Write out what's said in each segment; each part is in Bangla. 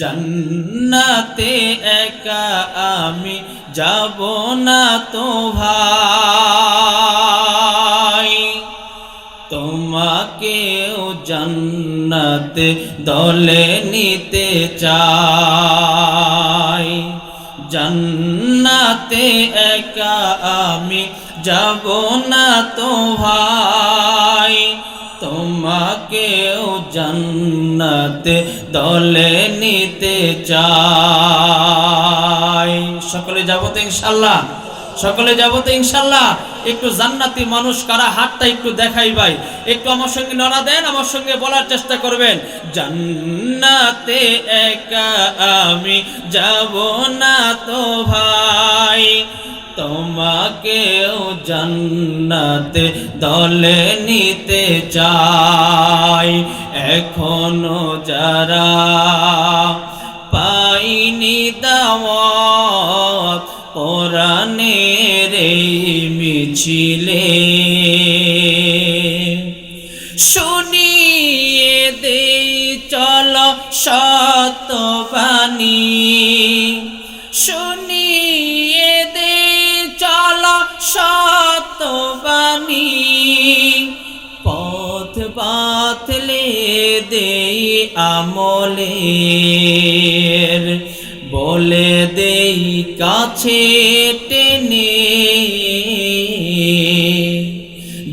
জান্নাতে একা আমি যাব না তো ভাই, তোমাকেও জান্নাতে দলে নিতে চাই। জান্নাতে একা আমি যাব না তো ভাই, তোমাকেও জান্নাতে দলে নিতে চাই। সকলে যাব তো ইনশাআল্লাহ? সকলে যাব তো ইনশাআল্লাহ? একটু জান্নাতি মানুষ কারা হাতটা একটু দেখাই ভাই, একটু আমার সঙ্গে নড়া দেন, আমার সঙ্গে বলার চেষ্টা করবেন, জান্নাতে একা আমি যাব না তো ভাই, তোমাকেও জান্নাতে দলে নিতে চাই। এখনো যারা পাইনি দাওয়াত কোরআনের এই মিছিলে, শুনিয়ে দেই চলো সত্যবাণী, শুনিয়ে দেই চলো সত্যবাণী, পথ বাতলে দেই আমলের, বলে দেই কাছে টেনে,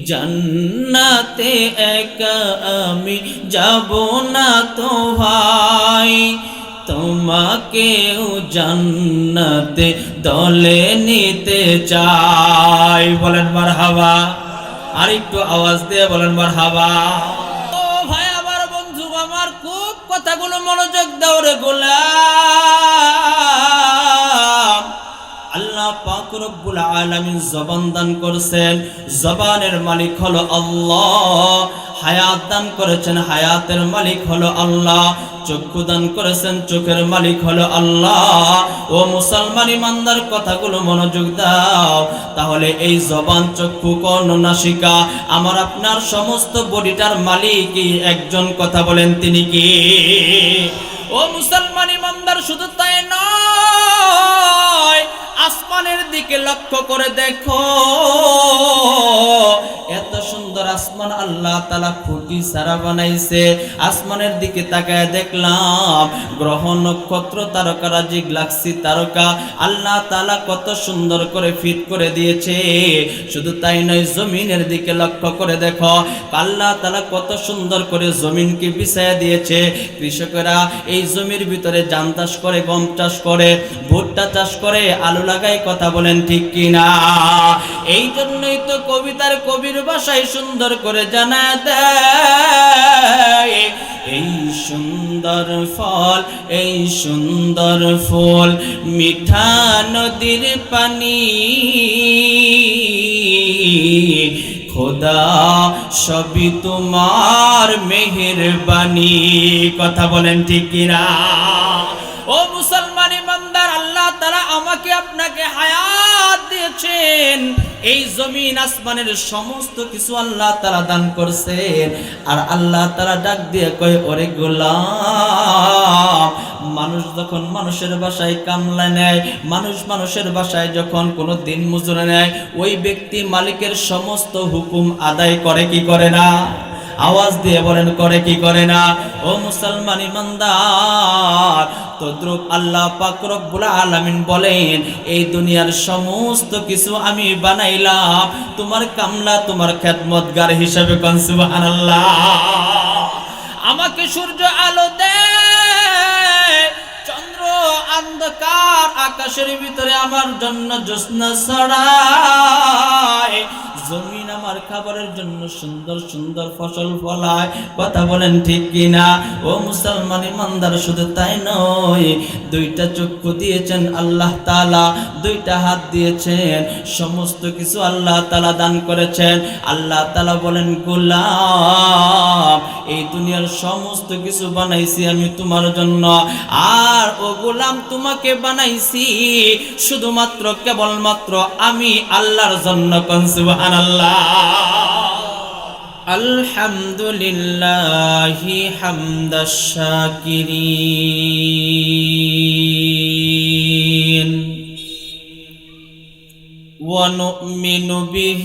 জান্নাতে একা আমি যাব না তো ভাই, তোমাকেও জান্নাতে দলে নিতে চাই। বলেন মারহাবা, আর একটু আওয়াজ দিয়ে বলেন মারহাবা। ও ভাই আমার বন্ধু আমার, খুব কথাগুলো মনোযোগ দাও রে গোলাম। আল্লাহ পাক রব্বুল আলামিন জবান দান করেছেন, জবানের মালিক হলো আল্লাহ। হায়াত দান করেছেন, হায়াতের মালিক হলো আল্লাহ। চক্ষু দান করেছেন, চোখের মালিক হলো আল্লাহ। ও মুসলমান ইমানদার, কথাগুলো মনোযোগ দাও, তাহলে এই জবান, চক্ষু, কর্ণ, নাসিকা, আমার আপনার সমস্ত বডিটার মালিকই একজন। কথা বলেন তিনি কি? ও মুসলমান ইমানদার, শুধু তাই নয়, আসমানের দিকে লক্ষ্য করে দেখো, এত সুন্দর আসমান আল্লাহ তাআলা খুঁটি ছাড়া বানাইছে। আসমানের দিকে তাকায় দেখলাম গ্রহ, নক্ষত্র, তারকারাজি, গ্যালাক্সি, তারকা আল্লাহ তাআলা কত সুন্দর করে ফিট করে দিয়েছে। শুধু তাই নয়, জমিনের দিকে লক্ষ্য করে দেখো, আল্লাহ তাআলা কত সুন্দর করে জমিনকে বিছায়া দিয়েছে। কৃষকেরা এই জমির ভিতরে ধান চাষ করে, গম চাষ করে, ভুট্টা চাষ করে, আলু লাগায়। কথা বলেন ঠিক কিনা? এই জন্যই তো কবিতার কবির ভাষায় সুন্দর করে জানা দেয়, এই সুন্দর ফল, এই সুন্দর ফুল, মিঠা নদীর পানি, খোদা সবই তোমার মেহেরবানি। কথা বলেন ঠিক কিনা? ও মুসলমান ইমানদার, আল্লাহ তাআলা আমাকে আপনাকে হায়াত দিয়েছেন, এই জমিন আসমানের সমস্ত কিছু আল্লাহ তাআলা দান করছেন। আর আল্লাহ তাআলা ডাক দিয়ে কয়, ওরে গোলাম, মানুষ যখন মানুষের বাসায় কামলা নেয়, মানুষ মানুষের বাসায় যখন কোনো দিন মজুরি নেয়, ওই ব্যক্তি মালিকের সমস্ত হুকুম আদায় করে কি করে না? আওয়াজ দিয়ে বলেন, করে কি করে না? ও মুসলমান ইমানদার, তদ্রুপ আল্লাহ পাক রব্বুল আলামিন বলেন, এই দুনিয়ার সমস্ত কিছু আমি বানাইলাম তোমার কামলা, তোমার খেদমতগার হিসেবে। কোন সুবহানাল্লাহ। আমাকে সূর্য আলো দেয়, চন্দ্র অন্ধকার আকাশের ভিতরে আমার জন্য জ্যোৎস্না ছড়ায়, জমিন আমার খাবারের জন্য সুন্দর সুন্দর ফসল ফলায়। কথা বলেন ঠিক কিনা? ও মুসলমান ইমানদার, শুধু তাই নয়, দুইটা চক্ষু দিয়েছেন আল্লাহ তাআলা, দুইটা হাত দিয়েছেন, সমস্ত কিছু আল্লাহ তাআলা দান করেছেন। আল্লাহ তাআলা বলেন, গোলাম, এই দুনিয়ার সমস্ত কিছু বানাইছি আমি তোমার জন্য, আর ও গোলাম, তোমাকে বানাইছি শুধুমাত্র কেবলমাত্র আমি আল্লাহর জন্য। কোন সুবহানাল্লাহ। الحمد لله حمد الشاكرين ونؤمن به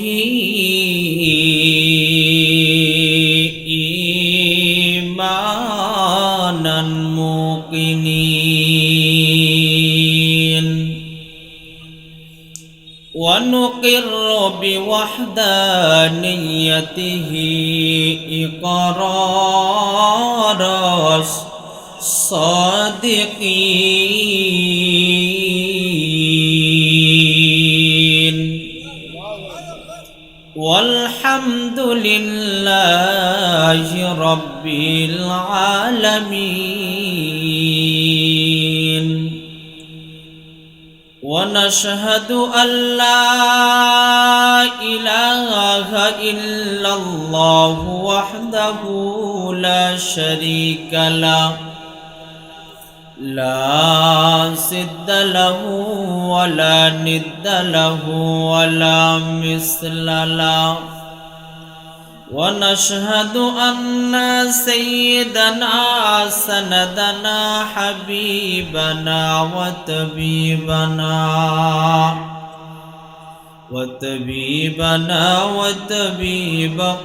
إيمانا موقنين ونقر بوحدانيته إقرار صادقين والحمد لله رب العالمين ونشهد أن لا إله إلا الله وحده لا شريك له لا ضد له ولا ند له ولا مثل له ونشهد أن سيدنا سندنا حبيبنا وطبيبنا وطبيب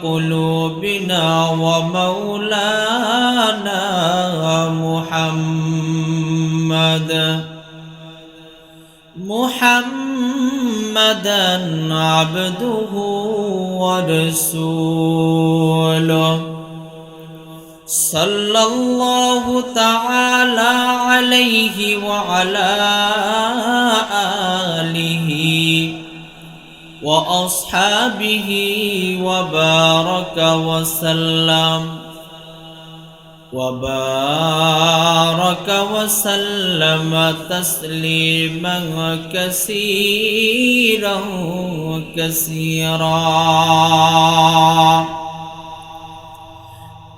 قلوبنا ومولانا محمدا عبده ورسوله صلى الله تعالى عليه وعلى آله وأصحابه وبارك وسلم تسليما كثيرا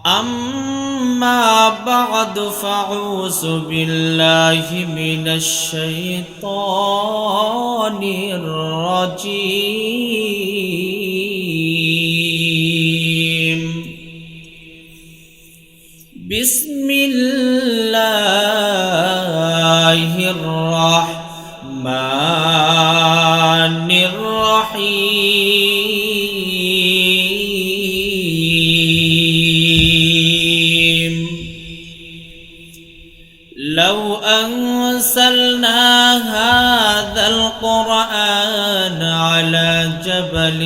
أما بعد فأعوذ بالله من الشيطان الرجيم بسم الله الرحمن الرحيم لو أنزلنا هذا القرآن على جبل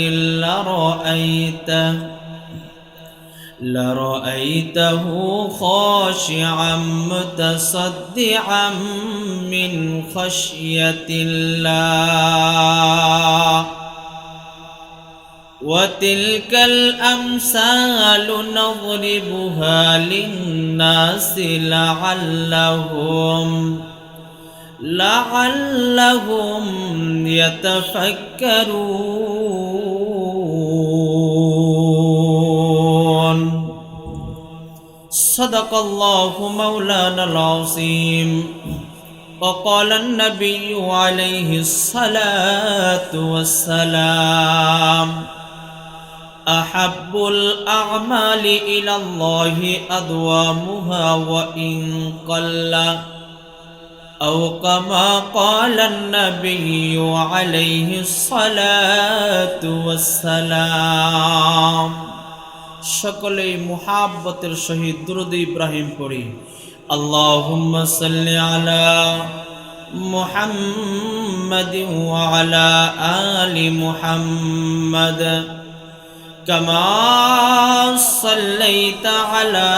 لرأيته خاشعا متصدعا من خشية الله وتلك الأمثال نضربها للناس لعلهم يتفكرون صدق الله مولانا العظيم وقال النبي عليه الصلاة والسلام أحب الأعمال إلى الله أدوامها وإن قل أو كما قال النبي عليه الصلاة والسلام সকলেই মুহাব্বতের সহিত দুরূদ ইব্রাহিম পড়ি اللهم صل على محمد وعلى آل محمد كما صليت على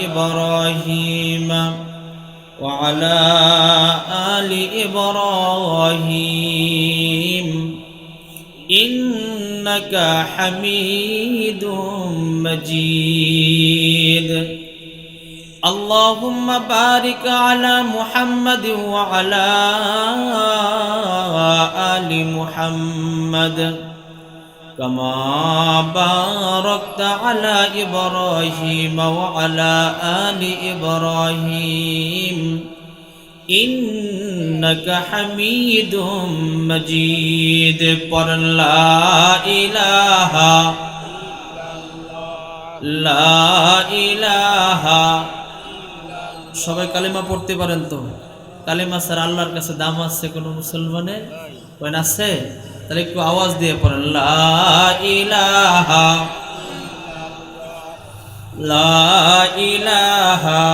إبراهيم وعلى آل إبراهيم إنك حميد مجيد اللهم بارك على محمد وعلى آل محمد كما باركت على إبراهيم وعلى آل إبراهيم إنك حميد مجيد. لا إله লা ইলাহা। সবাই কালেমা পড়তে পারেন তো? কালেমা স্যার আল্লাহর কাছে দাম আছে কোনো মুসলমানের? কোন আছে? তাহলে একটু আওয়াজ দিয়ে পড়েন, লা ইলাহা, লা ইলাহা,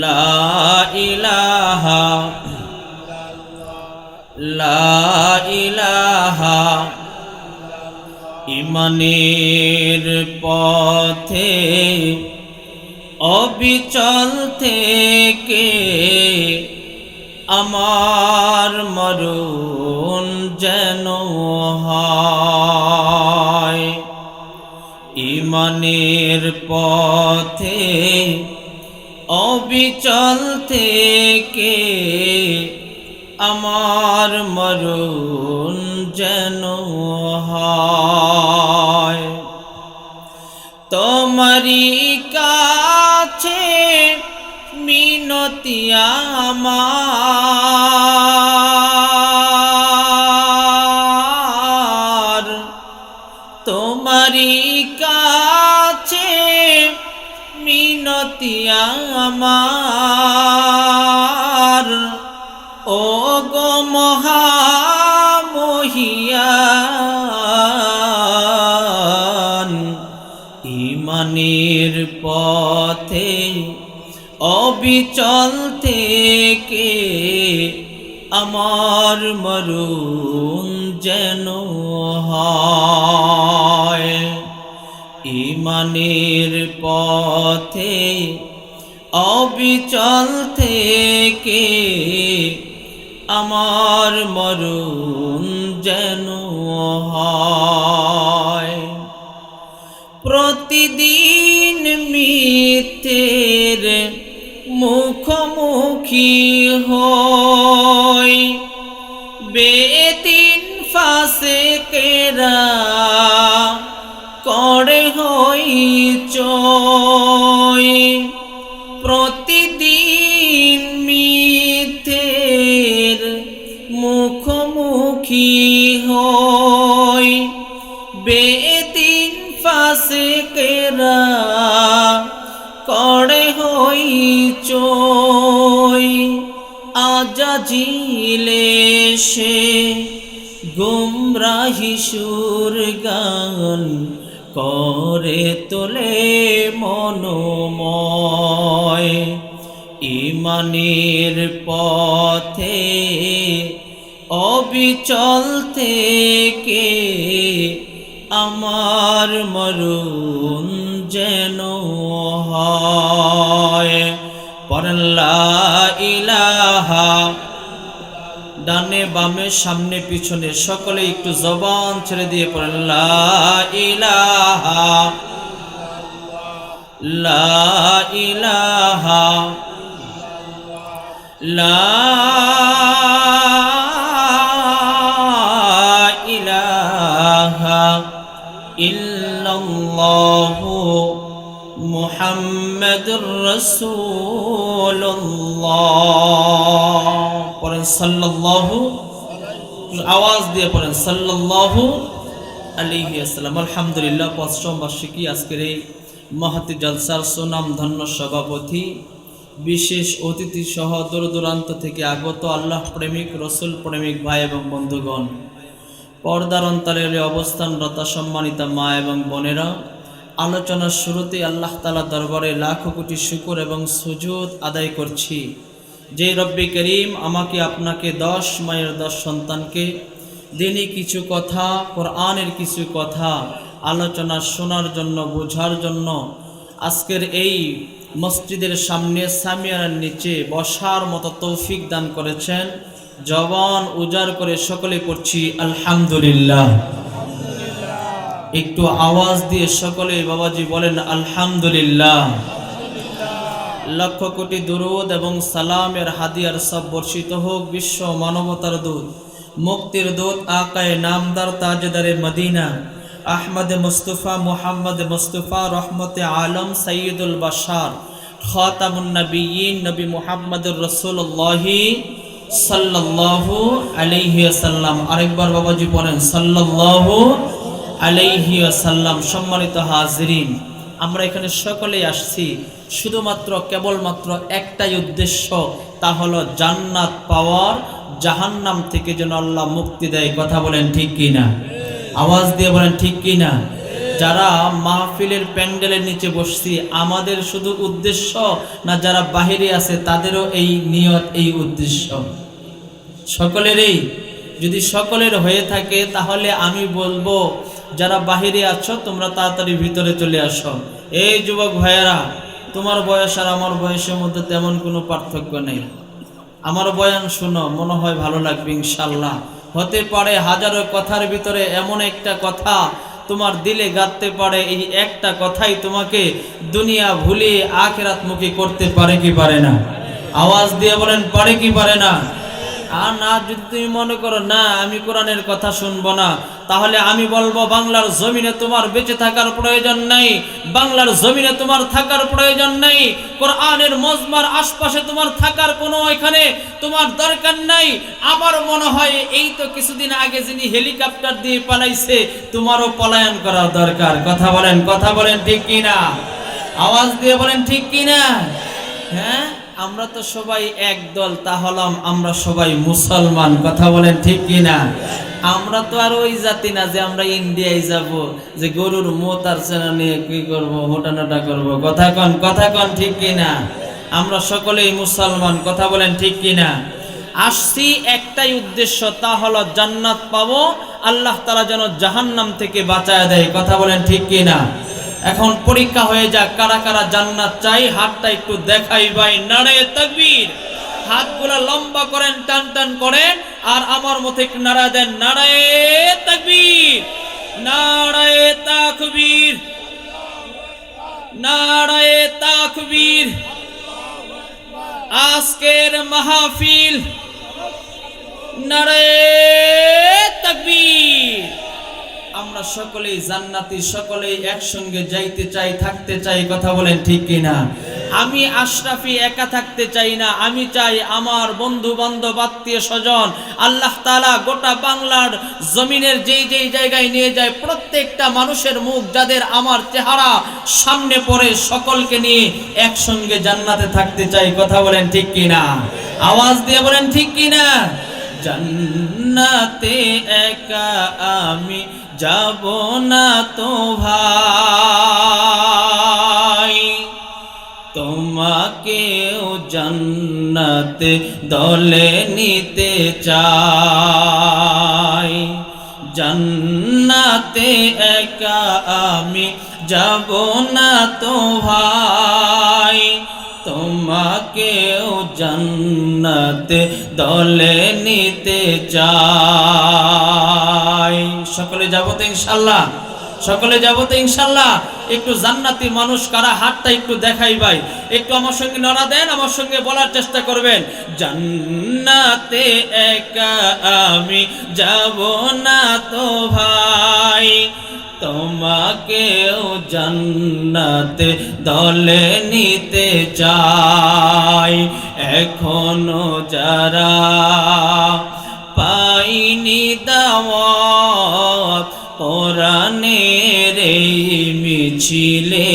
লা ইলাহা, লা ইলাহা। ইমানের পথে অবিচল থেকে আমার মরণ যেন হয়। ইমানের পথে অবিচল থেকে আমার মরণ যেন হয়। তোমারি কাছে মিনতি আমার, তোমারি কাছে মিনতি আমার, ও গো মহামহিয়ান। ইমানের পথে অবিচল থেকে আমার মরণ যেন হয়। ইমানের পথে অবিচল থেকে আমার মরণ যেন হয়। প্রতিদিন মিথ্যের মুখোমুখি হই, বেদিন ফাসেকেরা করে হইচই। প্রতিদিন মিথ্যের মুখোমুখি হই, বেদিন ফাসেকেরা করে হইচই। আজাজিলে সে গুমরাহি সুর গান করে তোলে মনোময়। ইমানের পথে অবিচল থেকে আমার মরণ যেন হয়। পড়েন লা ইলাহা। ডানে বামে সামনে পিছনে সকলে একটু জবান ছেড়ে দিয়ে পড়েন লা ইলাহা, লা ইলাহা, লা ইলাহা ইল্লাল্লাহু মুহাম্মাদুর রাসূলুল্লাহ। পড়েন সাল্লাল্লাহু, আওয়াজ দিয়ে পড়েন সাল্লাল্লাহু আলাইহি ওয়াসাল্লাম। আলহামদুলিল্লাহ, পঞ্চম বার্ষিকী আজকের এই মহতি জলসার সুনাম ধন্য সভাপতি, বিশেষ অতিথি সহ দূর দূরান্ত থেকে আগত আল্লাহ প্রেমিক, রসুল প্রেমিক ভাই এবং বন্ধুগণ, পর্দার অন্তরালে অবস্থানরত সম্মানিতা মা এবং বোনেরা, আলোচনার শুরুতে আল্লাহ তাআলা দরবারে লাখো কোটি শুকর এবং সুজুদ আদায় করছি যে রব্বি করিম আমাকে আপনাকে 10 মায়ের 10 সন্তানকে দিনই কিছু কথা, কোরআনের কিছু কথা আলোচনা শোনার জন্য, বোঝার জন্য আজকের এই মসজিদের সামনে সামিয়ার নিচে বসার মতো তৌফিক দান করেছেন। জবান উজাড় করে সকলে পড়ছি আলহামদুলিল্লাহ। একটু আওয়াজ দিয়ে সকলে বাবাজি বলেন আলহামদুলিল্লাহ। লক্ষ কোটি দুরুদ এবং সালামের হাদিয়ার সব বর্ষিত হোক বিশ্ব মানবতার দূত, মুক্তির দূত, আকায়ে নামদার, তাজদারে মদিনা, আহমদ মুস্তফা, মুহাম্মদ মুস্তফা, রহমতে আলম, সৈয়দুল বাশার, খাতামুন নবিয়্যিন, নবী মুহাম্মদুর রাসূলুল্লাহ সাল্লাল্লাহু আলাইহি ওয়াসাল্লাম। আরেকবার বাবাজি পড়েন সাল্লাল্লাহু আলাইহি ওয়াসাল্লাম। সম্মানিত হাজিরিন, আমরা এখানে সকলেই আসছি শুধুমাত্র কেবলমাত্র একটাই উদ্দেশ্য, তা হলো জান্নাত পাওয়ার, জাহান্নাম থেকে যেন আল্লাহ মুক্তি দেয়। কথা বলেন ঠিক কিনা? আওয়াজ দিয়ে বলেন ঠিক কিনা? যারা মাহফিলের প্যান্ডেলের নিচে বসছি আমাদের শুধু উদ্দেশ্য না, যারা বাহিরে আছে তাদেরও এই নিয়ত, এই উদ্দেশ্য সকলেরই? যদি সকলের হয়ে থাকে তাহলে আমি বলবো যারা বাহিরে আছো তোমরা তাড়াতাড়ি ভিতরে চলে আসো। এই যুবক ভাইয়েরা, তোমার বয়স আর আমার বয়সের মধ্যে তেমন কোনো পার্থক্য নেই। আমার বয়ান শোনো, মনে হয় ভালো লাগবে ইনশাল্লাহ। হতে পারে হাজারো কথার ভিতরে এমন একটা কথা তোমার দিলে গাঁথতে পারে, এই একটা কথাই তোমাকে দুনিয়া ভুলিয়ে আখিরাতমুখী করতে পারে কি পারে না? আওয়াজ দিয়ে বলেন পারে কি পারে না? আর না, যদি তুমি মনে করো না আমি কোরআনের কথা শুনবো না, তাহলে আমি বলবো বাংলার জমিনে তোমার বেঁচে থাকার প্রয়োজন নাই, বাংলার জমিনে তোমার থাকার প্রয়োজন নাই, কোরআনের মজমার আশপাশে তোমার থাকার কোনো এখানে তোমার দরকার নাই। আমার মনে হয় এই তো কিছুদিন আগে যিনি হেলিকপ্টার দিয়ে পালাইছে, তোমারও পলায়ন করা দরকার। কথা বলেন, কথা বলেন ঠিক কিনা? আওয়াজ দিয়ে বলেন ঠিক কিনা? হ্যাঁ, আমরা তো সবাই এক দল, তা হলাম আমরা সবাই মুসলমান। কথা বলেন ঠিক কিনা? আমরা তো আর ওই জাতি না যে আমরা ইন্ডিয়ায় যাব, যে গরুর মোত আর চেনা নিয়ে কি করবো, হোটানোটা করবো। কথা কন, কথা কন ঠিক কিনা? আমরা সকলেই মুসলমান। কথা বলেন ঠিক কিনা? আসছি একটাই উদ্দেশ্য, তা হলো জান্নাত পাবো, আল্লাহ তাআলা যেন জাহান্নাম থেকে বাঁচায় দেয়। কথা বলেন ঠিক কিনা? এখন পরীক্ষা হয়ে যাক, কারা কারা জান্নাত চাই হাতটা একটু দেখাই ভাই। নারায়ে তাকবীর। হাতগুলো লম্বা করেন, টান টান করেন, আর আমার মতো একটু নারা দেন। নারায়ে তাকবীর, নারায়ে তাকবীর, নারায়ে তাকবীর। আজকের মাহফিল নারায়ে তাকবীর। আমরা সকলেই জান্নাতি, সকলেই একসঙ্গে যাইতে চাই, থাকতে চাই। কথা বলেন ঠিক কিনা? আমি আশরাফি একা থাকতে চাই না, আমি চাই আমার বন্ধু বান্ধব, আত্মীয় স্বজন, আল্লাহ তাআলা গোটা বাংলার জমিনের যেই যেই জায়গায় নিয়ে যায় প্রত্যেকটা মানুষের মুখ যাদের আমার চেহারা সামনে পড়ে, সকলকে নিয়ে একসঙ্গে জান্নাতে থাকতে চাই। কথা বলেন ঠিক কিনা? আওয়াজ দিয়ে বলেন ঠিক কিনা? জান্নাতে একা আমি যাব না তো ভাই, তোমাকেও জান্নাতে দলে নিতে চাই। জান্নাতে একা আমি যাব না তো ভাই, তোমাকেও জান্নাতে দলে নিতে চাই। সকলে যাব তো ইনশাআল্লাহ? সকলে যাব তো ইনশাআল্লাহ? একটু জান্নাতি মানুষ কারা হাতটা একটু দেখাই ভাই, একটু আমার সঙ্গে নারা দেন, আমার সঙ্গে বলার চেষ্টা করবেন। জান্নাতে একা আমি যাব না তো ভাই, তোমাকেও জান্নাতে দলে নিতে চাই। এখনো যারা পাইনি দাওয়াত কোরআনের এই মিছিলে,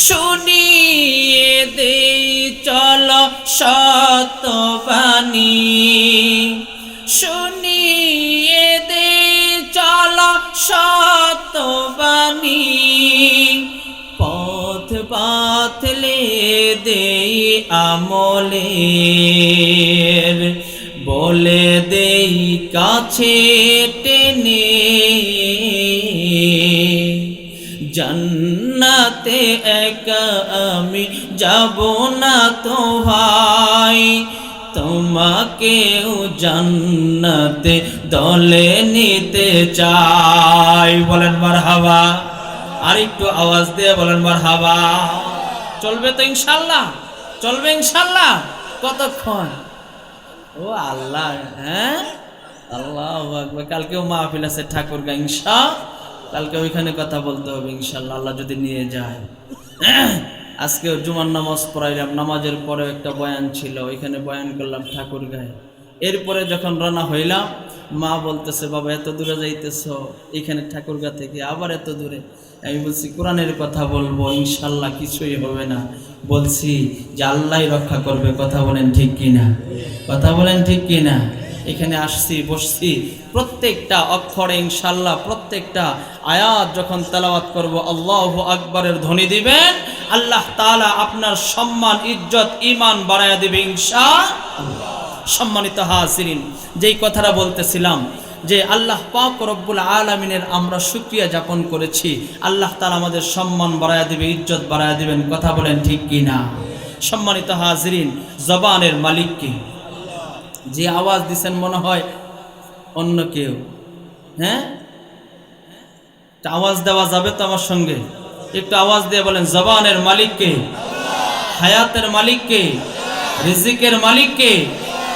শুনিয়ে দেই চলো সত্যবাণী, শুনিয়ে দেই চলো সত্যবাণী। পথ বাতলে দেই আমলের, বলে দেই কাছে টেনে। জান্নাতে একা আমি যাব না তো ভাই, তোমাকেও জান্নাতে দলে নিতে চাই। বলেন মারহাবা। আর একটু আওয়াজ দিয়ে বলেন মারহাবা। চলবে তো ইনশাআল্লাহ? চলবে ইনশাআল্লাহ? কতক্ষণ? ও আল্লাহ, হ্যাঁ, আল্লাহু আকবার। কালকেও মাহফিল আছে ঠাকুরগাঁও, ইনশাআল্লাহ কালকে ওইখানে কথা বলতে হবে ইনশাআল্লাহ, আল্লাহ যদি নিয়ে যায়। আজকে জুমার নামাজ পড়াইলাম, নামাজের পরে একটা বয়ান ছিল, ওইখানে বয়ান করলাম ঠাকুরগাঁয়ে। এরপরে যখন রওনা হইলাম, মা বলতেছে, বাবা এত দূরে যাইতেছ, এখানে ঠাকুরগা থেকে আবার এত দূরে। আমি বলছি কোরআনের কথা বলবো, ইনশাল্লাহ কিছুই হবে না। বলছি যে আল্লাহই রক্ষা করবে। কথা বলেন ঠিক কিনা? কথা বলেন ঠিক কিনা? এখানে আসছি, বসছি, প্রত্যেকটা অক্ষরে ইনশাল্লাহ, প্রত্যেকটা আয়াত যখন তেলাওয়াত করব, আল্লাহু আকবারের ধ্বনি দিবেন, আল্লাহ তাআলা আপনার সম্মান, ইজ্জত, ঈমান বাড়ায়া দিবে ইনশাআল্লাহ। সম্মানিত হাজিরিন, যেই কথাটা বলতেছিলাম যে আল্লাহ পাক রব্বুল আলামিনের আমরা শুকরিয়া যাপন করেছি, আল্লাহ তাআলা আমাদের সম্মান বাড়ায়া দিবে, ইজ্জত বাড়ায়া দিবেন। কথা বলেন ঠিক কিনা? সম্মানিত হাজিরিন, জবানের মালিক কে? যে আওয়াজ দিচ্ছেন মনে হয় অন্য কেউ। হ্যাঁ, আওয়াজ দেওয়া যাবে তো আমার সঙ্গে? একটু আওয়াজ দিয়ে বলেন, জবানের মালিক কে? হায়াতের মালিক কে? রিজিকের মালিক কে?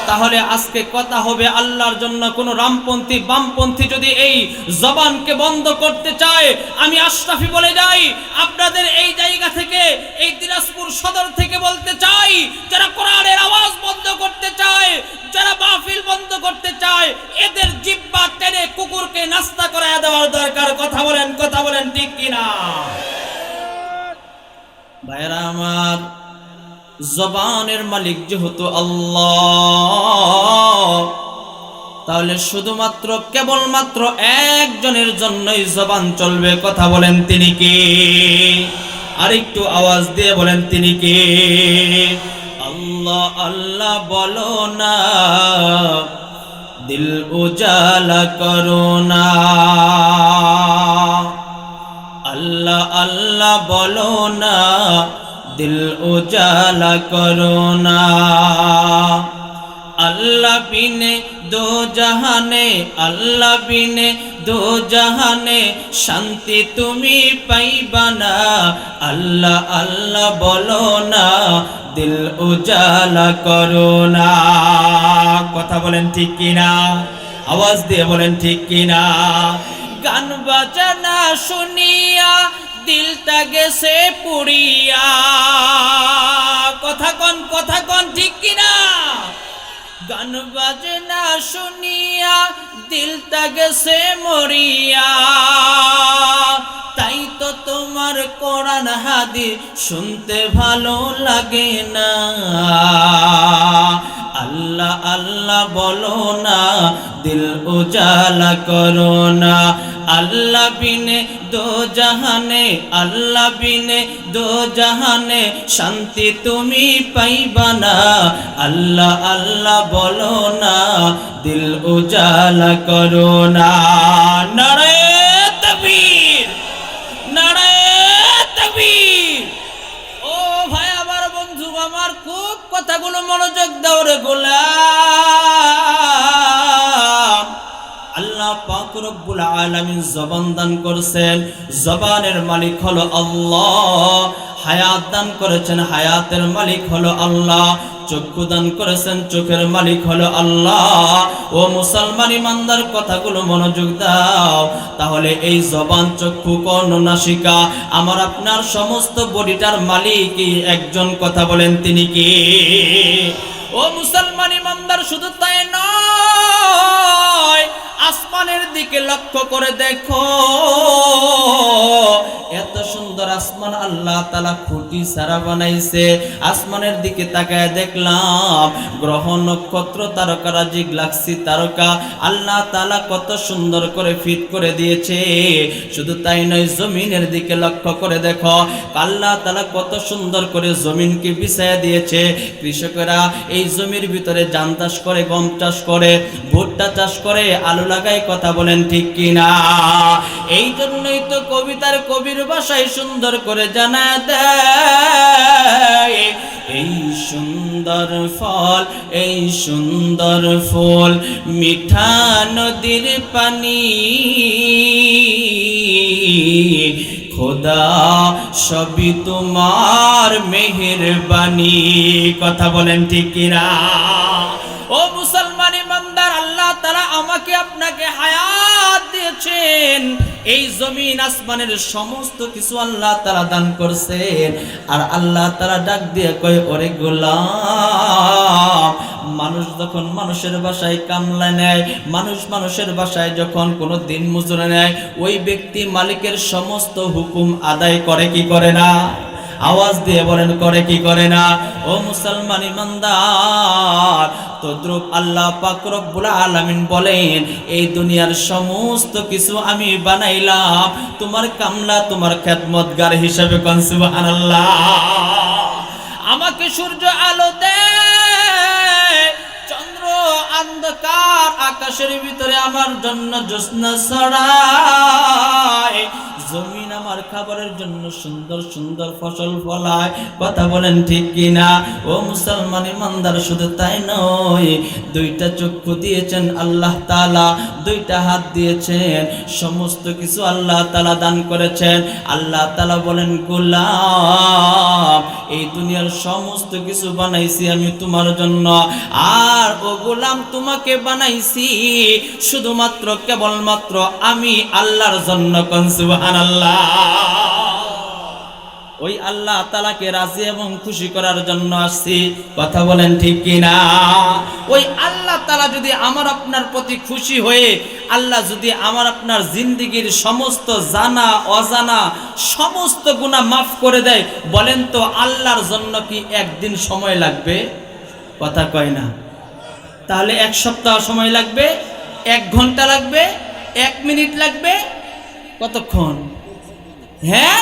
তাহলে আজকে কথা হবে আল্লাহর জন্য। কোন রামপন্থী বামপন্থী যদি এই জবানকে বন্ধ করতে চায়, আমি আশরাফি বলে যাই, আপনাদের এই জায়গা থেকে, এই দিনাজপুর সদর থেকে বলতে চাই, যারা কোরআনের আওয়াজ বন্ধ করতে চায়, যারা মাহফিল বন্ধ করতে চায়, এদের জিহ্বা টেনে কুকুরকে নাস্তা করায় দেওয়ার দরকার। কথা বলেন ঠিক কিনা? ভাইরা আমার, জবানের মালিক যেহেতু আল্লাহ, তাহলে শুধুমাত্র কেবলমাত্র একজনের জন্যই জবান চলবে। কথা বলেন তিনি কে? আরেকটু আওয়াজ দিয়ে বলেন তিনি কে? আল্লাহ আল্লাহ বলো না, দিল উজালা করো না। আল্লাহ আল্লাহ বলো না, দিল উজালা করো না। আল্লাহ বিনে দো জাহানে, আল্লাহ বিনে দো জাহানে শান্তি তুমি পাইবা না। আল্লাহ আল্লাহ বলো না, দিল উজালা করো না। কথা বলেন ঠিক কিনা? আওয়াজ দিয়ে বলেন ঠিক কিনা? গান বাজনা শুনিয়া দিলটা গেছে পুড়িয়া। কথা কন ঠিক কিনা? গান বাজনা শুনিয়া দিলটা গেছে মরিয়া। তাই তো তোমার কোরআন হাদিস শুনতে ভালো লাগে না। আল্লাহ আল্লাহ বলো না, দিল উজালা করো না। আল্লাহ বিনে দো জাহানে, আল্লাহ বিনে দো জাহানে শান্তি তুমি পাইবা না। আল্লাহ আল্লাহ বলো না, দিল উজালা করো না। নারে তাকবীর, নারে তাকবীর। ও ভাই আমার, বন্ধু আমার, খুব কথাগুলো মনোযোগ দাও রে গোলাম। আল্লাহ পাক রব্বুল আলামিন জবান দান করেছেন, জবানের মালিক হলো আল্লাহ। হায়াত দান করেছেন, হায়াতের মালিক হলো আল্লাহ। চক্ষু দান করেছেন, চোখের মালিক হলো আল্লাহ। ও মুসলমান ইমানদার, কথাগুলো মনোযোগ দাও। তাহলে এই জবান, চক্ষু, কর্ণ, নাসিকা, আমার আপনার সমস্ত বডিটার মালিকই একজন। কথা বলেন তিনি কি? ও মুসলমান ইমানদার, শুধু তাই নয়, আসমানের দিকে লক্ষ্য করে দেখো। এত সুন্দর আসমান আল্লাহ তাআলা খুঁটি ছাড়া বানাইছে। আসমানের দিকে তাকায় দেখলাম গ্রহ, নক্ষত্র, তারকারাজি, গ্যালাক্সি, তারকা আল্লাহ তাআলা কত সুন্দর করে ফিট করে দিয়েছে। শুধু তাই নয়, জমিনের দিকে লক্ষ্য করে দেখো, আল্লাহ তাআলা কত সুন্দর করে জমিনকে বিছায়া দিয়েছে। কৃষকেরা এই জমির ভিতরে ধান চাষ করে, গম চাষ করে, ভুট্টা চাষ করে, আলু লাগায়। কথা বলেন ঠিক কিনা? এই জন্যই তো কবিতার কবির ভাষায় সুন্দর করে জানা দেয়, এই সুন্দর ফল, এই সুন্দর ফুল, মিঠা নদীর পানি, খোদা সবই তোমার মেহেরবানি। কথা বলেন ঠিক কিনা? ও মুসলমান ইমানদার, আল্লাহ তাআলা আমাকে আপনাকে হায়াত দিয়েছেন। এই জমিন আসমানের সমস্ত কিছু আল্লাহ তাআলা দান করছেন। আর আল্লাহ তাআলা ডাক দিয়ে কয়, ওরে গোলাম, মানুষ যখন মানুষের বাসায় কামলা নেয়, মানুষ মানুষের বাসায় যখন কোনো দিন মজুরি নেয়, ওই ব্যক্তি মালিকের সমস্ত হুকুম আদায় করে কি করে না? আওয়াজ দিয়ে বলেন, করে কি করে না? ও মুসলমান ইমানদার, তদ্রুপ আল্লাহ পাক রব্বুল আলামিন বলেন, এই দুনিয়ার সমস্ত কিছু আমি বানাইলাম তোমার কামলা, তোমার খেদমতগার হিসেবে। কোন সুবহানাল্লাহ। আমাকে সূর্য আলো দেয়, চন্দ্র অন্ধকার আকাশের ভিতরে আমার জন্য জ্যোৎস্না ছড়ায়, জমিন আমার খাবারের জন্য সুন্দর সুন্দর ফসল ফলায়। কথা বলেন ঠিক কিনা? ও মুসলমান ইমানদার, শুধু তাই নয়, দুইটা চক্ষু দিয়েছেন আল্লাহ তাআলা, দুইটা হাত দিয়েছেন, সমস্ত কিছু আল্লাহ তাআলা দান করেছেন। আল্লাহ তাআলা বলেন, গোলাম, এই দুনিয়ার সমস্ত কিছু বানাইছি আমি তোমার জন্য, আর ও গোলাম তোমাকে বানাইছি শুধুমাত্র কেবলমাত্র আমি আল্লাহর জন্য। কোন সুবহানাল্লাহ। ওই আল্লাহ তাআলাকে রাজি এবং খুশি করার জন্য আসছি। কথা বলেন ঠিক কিনা? ওই আল্লাহ তাআলা যদি আমার আপনার প্রতি খুশি হয়ে, আল্লাহ যদি আমার আপনার জিন্দেগীর সমস্ত জানা অজানা সমস্ত গুনাহ মাফ করে দেয়, বলেন তো আল্লাহর জন্য কি একদিন সময় লাগবে? কথা কয় না। তাহলে এক সপ্তাহ সময় লাগবে, 1 ঘন্টা লাগবে, 1 মিনিট লাগবে, কতক্ষণ? হ্যাঁ,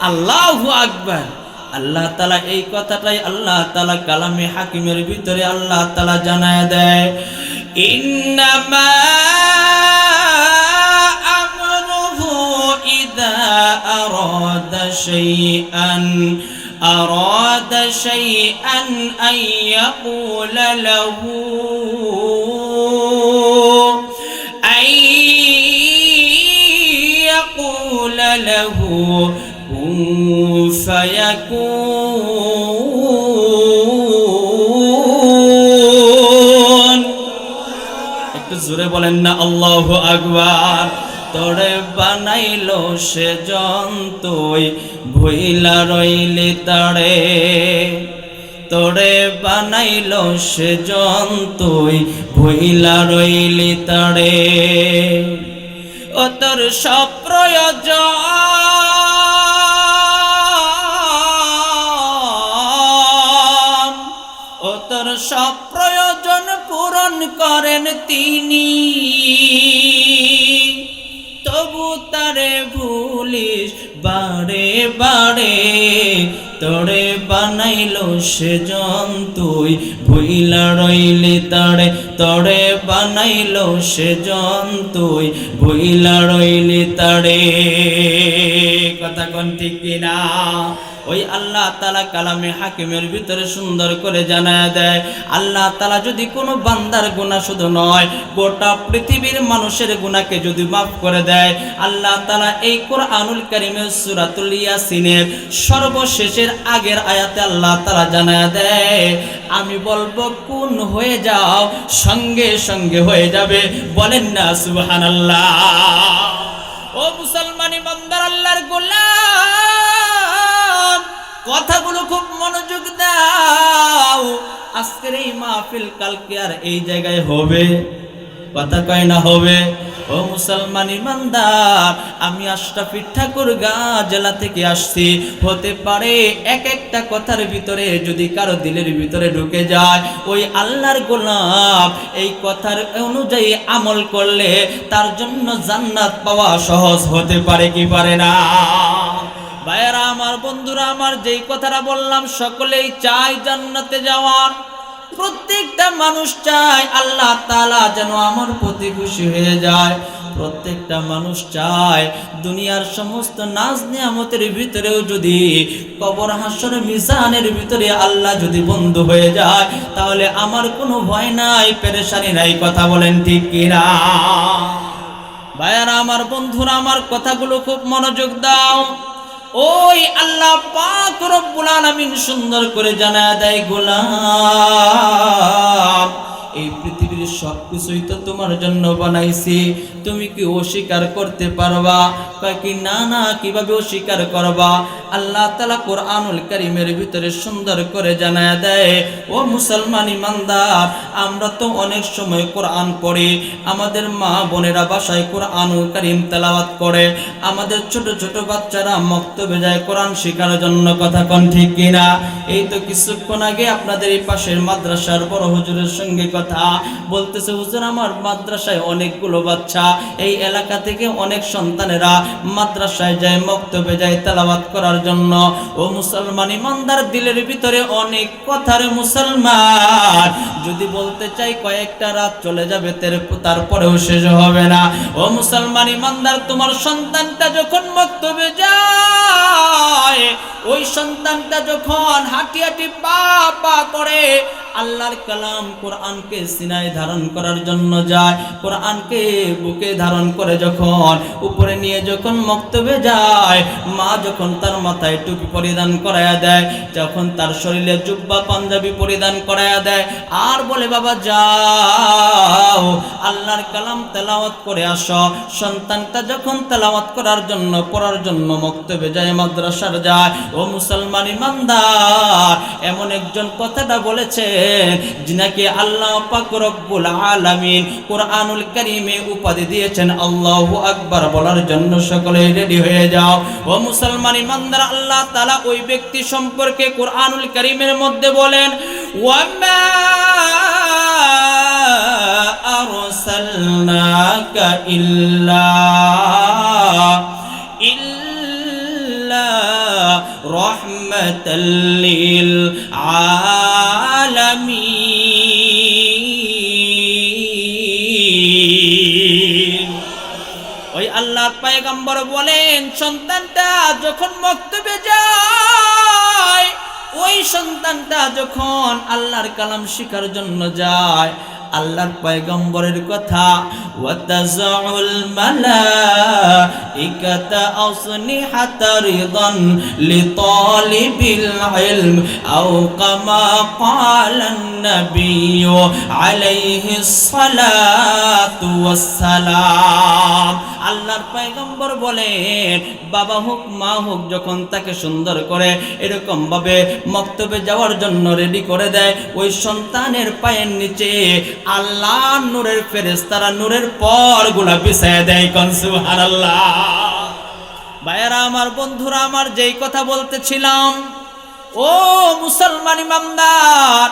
আল্লাহু আকবার। আল্লাহ তাআলা এই কথাটাই আল্লাহ তাআলা কালামে হাকিমের ভিতরে আল্লাহ তাআলা জানায় দেয়, ইন্নামা আমরুহু ইযা আরাদা শাইআন আন ইয়াকুলা লাহু লাহু কুন ফায়াকুন। একটু জোরে বলেন না আল্লাহু আকবার। তোরে বানাইলো সে জন্তুই ভুইলা রইলি তারে, তোরে বানাইলো সে জন্তুই ভুইলা রইলি তারে, ও তোর সব প্রয়োজন, ও তোর সব প্রয়োজন পূরণ করেন তিনি, তবু তারে ভুলিস বারে বারে, তোরে বানাইলো সে জন্তুই ভুইলা রইলি তারে, তোরে বানাইলো সে জন্তুই ভুইলা রইলি তারে। কথা কোন ঠিক কিনা? ওই আল্লাহ তাআলা কালামে হাকিমের ভিতরে সুন্দর করে জানায় দেয়, আল্লাহ তাআলা যদি কোনো বান্দার গুনাহ শুধু নয়, গোটা পৃথিবীর মানুষের গুনাহকে যদি মাফ করে দেয়, আল্লাহ তাআলা এই কোরআনুল কারীমের সূরাতুল ইয়াসিনের সর্বশেষের আগের আয়াতে আল্লাহ তাআলা জানায় দেয়, আমি বলবো কোন হয়ে যাও, সঙ্গে সঙ্গে হয়ে যাবে। বলেন না সুবহানাল্লাহ। ও মুসলমান ইমানদার, আল্লাহর গোলাম, কথাগুলো খুব মনোযোগ দাও। আজকের এই মাহফিল কালকে আর এই জায়গায় হবে? কথা কয় না হবে? ও মুসলমান ইমানদার, আমি আশরাফি ঠাকুরগাঁ জেলা থেকে আসছি। হতে পারে এক একটা কথার ভিতরে যদি কারো দিলের ভিতরে ঢুকে যায়, ওই আল্লাহর গোলাম এই কথার অনুযায়ী আমল করলে তার জন্য জান্নাত পাওয়া সহজ হতে পারে কি পারে না? ভাইয়েরা আমার, বন্ধুরা আমার, যেই কথাটা বললাম, সকলেই চায় জান্নাতে যাওয়ার। প্রত্যেকটা মানুষ চায় আল্লাহ তাআলা যেন আমার প্রতি খুশি হয়ে যায়। প্রত্যেকটা মানুষ চায় দুনিয়ার সমস্ত নাজ নিয়ামতের ভিতরেও যদি কবর হাসর মিজানের ভিতরে আল্লাহ যদি বন্ধু হয়ে যায়, তাহলে আমার কোনো ভয় নাই, পেরেশানি নাই। কথা বলেন ঠিক কিনা? ভাইয়েরা আমার, বন্ধুরা আমার, কথাগুলো খুব মনোযোগ দাও। ওই আল্লাহ পাক রব্বুল আলামিন সুন্দর করে জানায় দেয়, গোলাম এই পৃথিবীর সব কিছুই তো তোমার জন্য বানাইছি, তুমি কি অস্বীকার করতে পারবা? কয় কি না না, কিভাবে অস্বীকার করবা? আল্লাহ তাআলা কোরআনুল কারীমের ভিতরে সুন্দর করে জানায় দেয়, ও মুসলমান ইমানদার, আমরা তো অনেক সময় কোরআন পড়ি, আমাদের মা বোনেরা বাসায় কোরআনুল কারীম তেলাওয়াত করে, আমাদের ছোট ছোট বাচ্চারা মক্তবে যায় কোরআন শেখার জন্য। কথা কোন ঠিক কিনা? এই তো কিছুক্ষণ আগে আপনাদের এই পাশের মাদ্রাসার বড় হুজুরের সঙ্গে কথা বলতেছে, হুজুর আমার মাদ্রাসায় অনেকগুলো বাচ্চা, এই এলাকা থেকে অনেক সন্তানেরা মাদ্রাসায় যায়, মক্তবে যায় তেলাওয়াত করার জন্য। ও মুসলমান ইমানদার, দিলের ভিতরে অনেক কথার মুসলমান, যদি বলতে চাই কয়েকটা রাত চলে যাবে, তারপরেও শেষ হবে না। ও মুসলমান ইমানদার, তোমার সন্তানটা যখন মক্তবে যায়, ওই সন্তানটা যখন হাঁটি হাঁটি পা পা করে আল্লাহর কালাম কোরআনকে সিনায় ধারণ করার জন্য যায়, কোরআনকে বুকে ধারণ করে যখন উপরে নিয়ে যখন মক্তবে যায়, মা যখন তার মাথায় টুপি পরিধান করায়া দেয়, যখন তার শরীরে জুব্বা পাঞ্জাবি পরিধান করায়া দেয়, আর বলে বাবা যাও আল্লাহর কালাম তেলাওয়াত করে আসো। সন্তানটা যখন তেলাওয়াত করার জন্য পড়ার জন্য মক্তবে যায়, মাদ্রাসার যায়, ও মুসলমান ইমানদার, এমন একজন কথাটা বলেছে যিনাকে আল্লাহ পাক রব্বুল আলামিন কোরআনুল কারীমে উপাধি দিয়েছেন আল্লাহু আকবার বলার জন্য। সকলে রেডি হয়ে যাও। ও মুসলমান ইমানদার, আল্লাহ তাআলা ওই ব্যক্তি সম্পর্কে কোরআনুল কারীমের মধ্যে বলেন, ওয়ামা আরসালনাকা ইল্লা রাহমাতাল লিল আলামিন। ওই আল্লাহর পয়গম্বর বলেন, সন্তানটা যখন মক্তবে যায়, ওই সন্তানটা যখন আল্লাহর কালাম শিখার জন্য যায়, আল্লাহর পয়গম্বরের কথা, ওয়াতাজাউল মালাইকাতা আসনিহাতা রিদান লিতালিবিল ইলম আও কামা ক্বালান নাবিয়্যু আলাইহিস সালাতু ওয়াস সালাম। আল্লাহর পয়গম্বর বলেন, বাবা হোক মা হোক যখন তাকে সুন্দর করে এরকম ভাবে মক্তবে যাওয়ার জন্য রেডি করে দেয়, ওই সন্তানের পায়ের নিচে আল্লাহ নূরের ফেরেশতারা নূরের পরগুলা বিছায়া দেয়। কোন সুবহানাল্লাহ। ভাইয়ারা আমার, বন্ধুরা আমার, যেই কথা বলতেছিলাম, ও মুসলমান ইমানদার,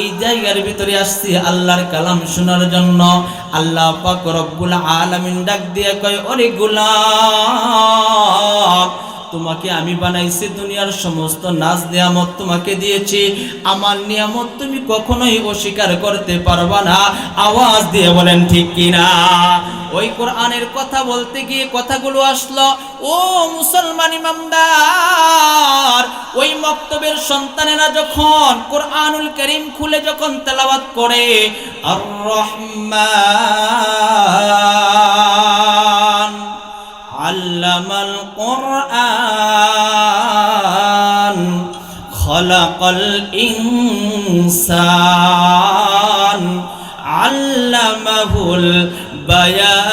এই জায়গার ভিতরে আসছি আল্লাহর কালাম শোনার জন্য। আল্লাহ পাক রব্বুল আলামিন ডাক দিয়ে কয়, ওরে গোলাম, তোমাকে আমি বানাইছি, দুনিয়ার সমস্ত নাজ নিয়ামত তোমাকে দিয়েছি, আমার নিয়ামত তুমি কখনোই অস্বীকার করতে পারবা না। আওয়াজ দিয়ে বলেন ঠিক কিনা? ওই কোরআনের কথা বলতে গিয়ে কথাগুলো আসলো। ও মুসলমান ইমানদার, ওই মক্তবের সন্তানেরা যখন কোরআনুল কারীম খুলে যখন তেলাওয়াত করে, আর রহমান আল্লামাল কোরআন খলাকাল ইনসান আল্লামাহুল বায়ান।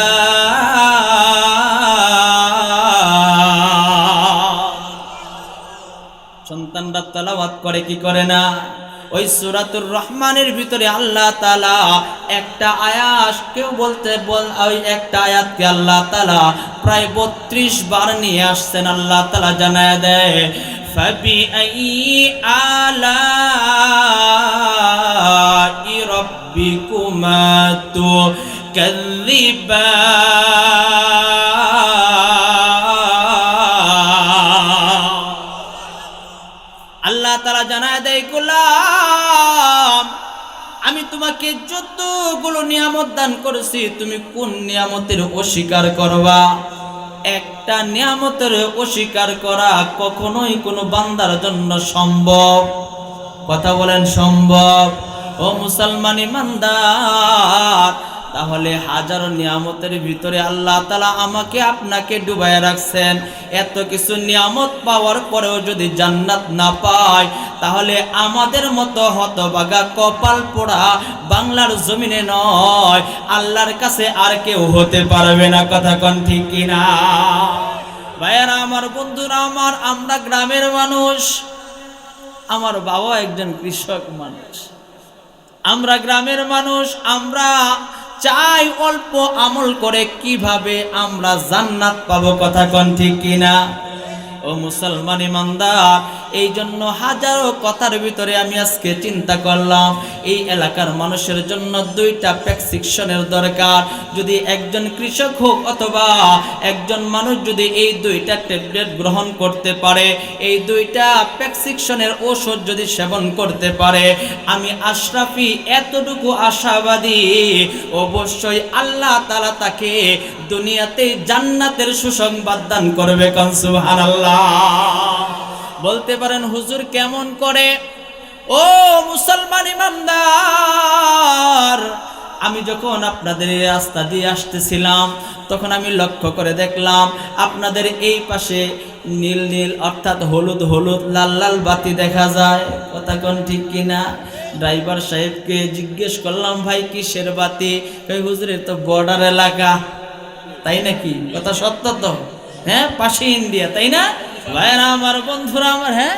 সন্তানরা তেলাওয়াত করে কি করে না? ওই সূরাতুর রহমানের ভিতরে আল্লাহ তাআলা একটা আয়াত, কেউ বলতে ওই একটা আয়াতকে আল্লাহ তাআলা প্রায় 32 বার নিয়ে আসছেন। আল্লাহ তাআলা জানায় দেয়, ফাবিআইয়ি আলাই রাব্বিকুমা তুকাযযিবান। আল্লাহ তাআলা জানায় দেয়, গোলাম, আমি তোমাকে যতগুলো নিয়ামত দান করেছি, তুমি কোন নিয়ামতের অস্বীকার করবা? একটা নিয়ামতের অস্বীকার করা কখনোই কোনো বান্দার জন্য সম্ভব? কথা বলেন সম্ভব? ও মুসলমান ইমানদার, তাহলে হাজারো নিয়ামতের ভিতরে আল্লাহ তাআলা আমাকে আপনাকে ডুবাইয়া রাখছেন। এত কিছু নিয়ামত পাওয়ার পরেও যদি জান্নাত না পায়, তাহলে আমাদের মতো হতভাগা কপাল পোড়া বাংলার জমিনে নয়, আল্লাহর কাছে আর কেউ হতে পারবে না। কথা কোন ঠিক কিনা? ভাইয়ারা আমার, বন্ধুরা আমার, আমরা গ্রামের মানুষ। আমার বাবা একজন কৃষক মানুষ। আমরা গ্রামের মানুষ। আমরা চাই অল্প আমল করে কিভাবে আমরা জান্নাত পাবো। কথা কোন ঠিক কিনা? ও মুসলমান ইমানদার, এই জন্য হাজারো কথার ভিতরে আমি আজকে চিন্তা করলাম, এই এলাকার মানুষের জন্য 2টা প্রেসক্রিপশনের দরকার। যদি একজন কৃষক হোক অথবা একজন মানুষ যদি এই 2টা ট্যাবলেট গ্রহণ করতে পারে, এই 2টা প্রেসক্রিপশনের ওষুধ যদি সেবন করতে পারে, আমি আশরাফি এতটুকু আশাবাদী, অবশ্যই আল্লাহ তাআলা তাকে দুনিয়াতে জান্নাতের সুসংবাদ দান করবে। কোন সুবহানাল্লাহ। বলতে পারেন হুজুর কেমন করে? ও মুসলমান ইমানদার, আমি যখন আপনাদের এই রাস্তা দিয়ে আসতেছিলাম, তখন আমি লক্ষ্য করে দেখলাম আপনাদের এই পাশে নীল নীল অর্থাৎ হলুদ হলুদ লাল লাল বাতি দেখা যায়। কথা কোন ঠিক কিনা? ড্রাইভার সাহেবকে জিজ্ঞেস করলাম, ভাই কিসের বাতি? কই হুজুর তো বর্ডার এলাকা। তাই নাকি? কথা সত্য তো? হ্যাঁ, পাশে ইন্ডিয়া, তাই না? ভাইরা আমার, বন্ধুরা আমার, হ্যাঁ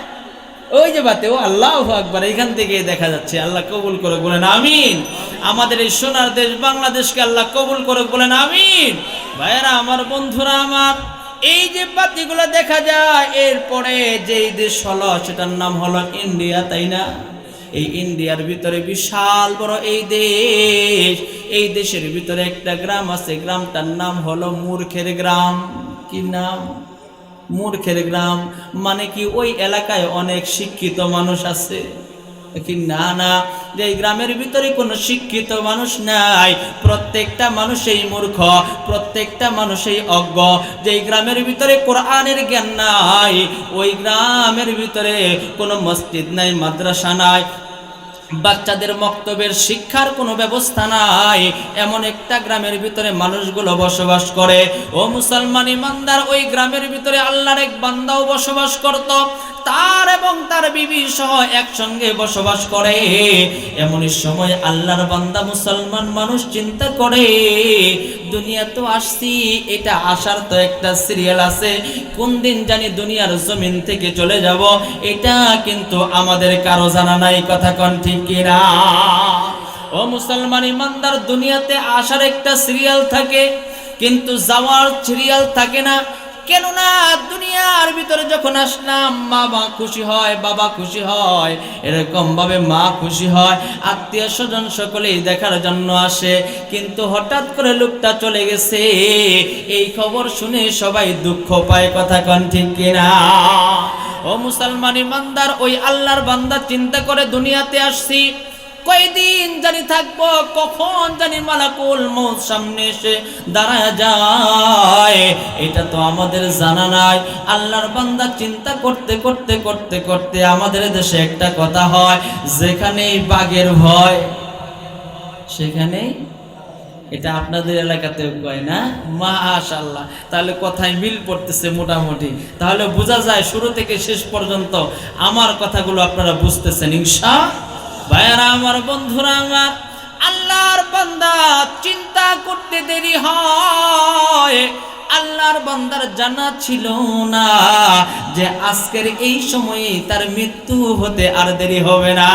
ওই যে বাতে, ও আল্লাহু আকবার, এখান থেকে দেখা যাচ্ছে। আল্লাহ কবুল করে বলেন আমিন। আমাদের এই সোনার দেশ বাংলাদেশকে আল্লাহ কবুল করে বলেন আমিন। ভাইরা আমার, বন্ধুরা আমার, এই যে বাতিগুলো দেখা যায়, এরপরে যেই দেশ হলো সেটার নাম হলো ইন্ডিয়া, তাই না? এই ইন্ডিয়ার ভিতরে বিশাল বড় এই দেশ। এই দেশের ভিতরে একটা গ্রাম আছে, গ্রামটার নাম হলো মূর্খের গ্রাম। কি নাম? মূর্খের গ্রাম। মানে কি ওই এলাকায় অনেক শিক্ষিত মানুষ আছে কি? না না, যে গ্রামের ভিতরে কোনো শিক্ষিত মানুষ নাই, প্রত্যেকটা মানুষই মূর্খ, প্রত্যেকটা মানুষই অজ্ঞ। যে গ্রামের ভিতরে কোরআনের জ্ঞান নাই, ওই গ্রামের ভিতরে কোনো মসজিদ নাই, মাদ্রাসা নাই, বাচ্চাদের মক্তবের শিক্ষার কোনো ব্যবস্থা নাই, এমন একটা গ্রামের ভিতরে মানুষগুলো বসবাস করে। ও মুসলমান ইমানদার, ওই গ্রামের ভিতরে আল্লাহর এক বান্দাও বসবাস করত, তার এবং তার বিবি সহ একসঙ্গে বসবাস করে। এমনই সময় আল্লাহর বান্দা মুসলমান মানুষ চিন্তা করে, দুনিয়া তো আসছি, এটা আসার তো একটা সিরিয়াল আছে, কোন দিন জানি দুনিয়ার জমিন থেকে চলে যাব, এটা কিন্তু আমাদের কারো জানা নাই। কথা কোন ঠিক কিনা? ও মুসলমান ইমানদার, দুনিয়াতে আসার একটা সিরিয়াল থাকে, কিন্তু যাওয়ার সিরিয়াল থাকে না। কেননা দুনিয়ার ভিতরে যখন আসলাম, মা খুশি হয়, বাবা খুশি হয়, এরকম ভাবে মা খুশি হয়, আত্মীয় স্বজন সকলেই দেখার জন্য আসে। কিন্তু হঠাৎ করে লোকটা চলে গেছে, এই খবর শুনে সবাই দুঃখ পায়। কথা কোন ঠিক কিনা? ও মুসলমান ইমানদার, ওই আল্লাহর বান্দা চিন্তা করে, দুনিয়াতে আসছি, কয়দিন জানি থাকবো, কখন জানি মালাকুল মউত সামনে এসে দাঁড়ায় যায়, এটা তো আমাদের জানা নাই। আল্লাহর বান্দা চিন্তা করতে করতে করতে করতে আমাদের দেশে একটা কথা হয়, যেখানেই বাঘের ভয় সেখানেই, এটা আপনাদের এলাকাতেও কয় না? মাশাআল্লাহ, তাহলে কথায় মিল পড়তেছে মোটামুটি। তাহলে বোঝা যায় শুরু থেকে শেষ পর্যন্ত আমার কথাগুলো আপনারা বুঝতেছেন ইনশাআল্লাহ। ভাইরা আমার, বন্ধুরা আমার, আল্লাহর বান্দা চিন্তা করতে দেরি হয়। আল্লাহর বান্দার জানা ছিল না যে আজকের এই সময়ে তার মৃত্যু হতে আর দেরি হবে না।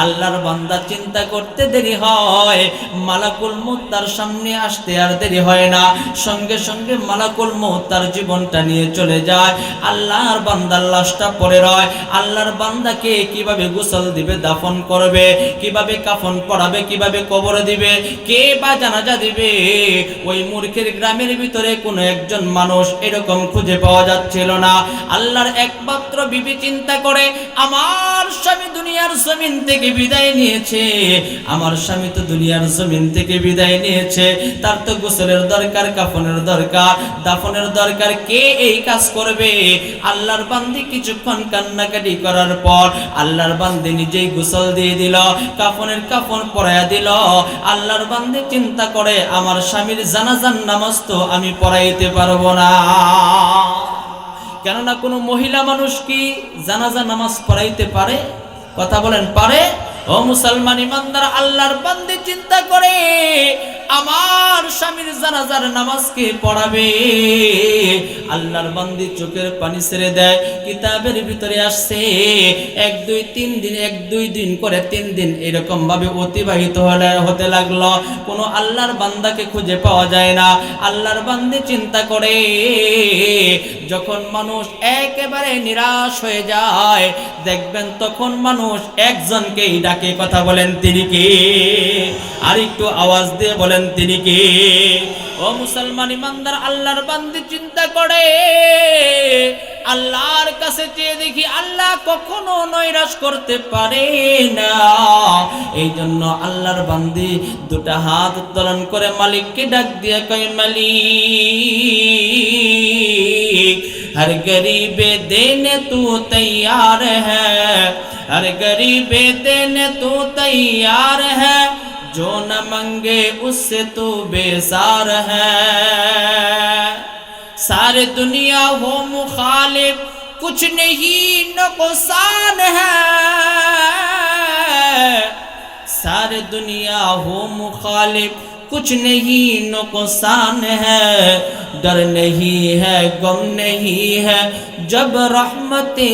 আল্লাহর বান্দা চিন্তা করতে দেরি হয়, মালাকুল মউত তার সামনে আসতে আর দেরি হয় না, সঙ্গে সঙ্গে মালাকুল মউত তার জীবনটা নিয়ে চলে যায়। আল্লাহর বান্দার লাশটা পড়ে রয়। আল্লাহর বান্দাকে কিভাবে গোসল দিবে, দাফন করবে, কিভাবে কাফন পরাবে, কিভাবে কবর দিবে, কে বা জানাজা দিবে, ওই মূর্খের গ্রামের ভিতরে কোনো একজন মানুষ এরকম খুঁজে পাওয়া যাচ্ছিল না। আল্লাহর একমাত্র বিবি চিন্তা করে, আমার স্বামী দুনিয়া দুনিয়ার জমিন থেকে বিদায় নিয়েছে, আমার স্বামী তো দুনিয়ার জমিন থেকে বিদায় নিয়েছে, তার তো গোসলের দরকার, কাফনের দরকার, দাফনের দরকার, কে এই কাজ করবে? আল্লাহর বান্দি কিছুক্ষণ কান্নাকাটি করার পর আল্লাহর বান্দি নিজেই গোসল দিয়ে দিল, কাফনের কাফন পরাইয়া দিল। আল্লাহর বান্দি চিন্তা করে আমার স্বামীর জানাজার নামাজ তো আমি পড়াইতে পারবো না, কেননা কোনো মহিলা মানুষ কি জানাজা নামাজ পড়াইতে পারে? কথা বলেন, পারে? ও মুসলমান ইমানদার, আল্লাহর বান্দি চিন্তা করে আমার স্বামীর জানাজার নামাজ কে পড়াবে? আল্লাহর বান্দি চোখের পানি ছেড়ে দেয়। কিতাবের ভিতরে আসছে 1 2 3 দিন, 1 2 দিন করে 3 দিন এরকম ভাবে অতিবাহিত হতে লাগলো, কোনো আল্লাহর বান্দাকে খুঁজে পাওয়া যায় না। আল্লাহর বান্দি চিন্তা করে যখন মানুষ একেবারে নিরাশ হয়ে যায়, দেখবেন তখন মানুষ একজনকেই ডাকে। কথা বলেন, তিনি কে? আর একটু আওয়াজ দিয়ে বলেন, তিনি কে? ও মুসলমান ইমানদার, আল্লাহর বান্দি চিন্তা করে আল্লাহর কাছে চেয়ে দেখি আল্লাহ কখনো নৈরাশ করতে পারে না। এই জন্য আল্লাহর বান্দি দুটা হাত উত্তোলন করে মালিককে ডাক দিয়ে কয়, মালিক हर गरीब देने तू तैयार है, हर गरीब देने तू तैयार है, जो न मंगे उससे तू बेजार है। सारे दुनिया हो मुखालिफ कुछ नहीं नुकसान है, सारे दुनिया हो मुखालिफ कुछ नहीं नुकसान है, डर नहीं है गम नहीं है जब रहमते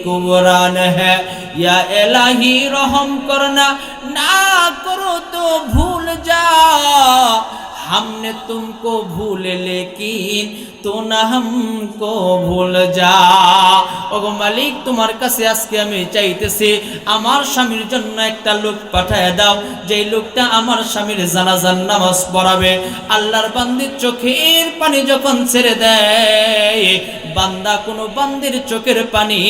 कुरान है। या इलाही रहम करना, ना करो तो भूल जा, हमने तुमको भूल लेकिन तो ना हमको भूल जा। ওগো মালিক, তোমার কাছে আজকে আমি চাইতেছি আমার স্বামীর জন্য একটা লোক পাঠায় দাও, যেই লোকটা আমার স্বামীর জানাজার নামাজ পড়াবে। আল্লাহর বান্দির চোখের পানি যখন ছেড়ে দেয়, বান্দা কোনো বান্দির চোখের পানি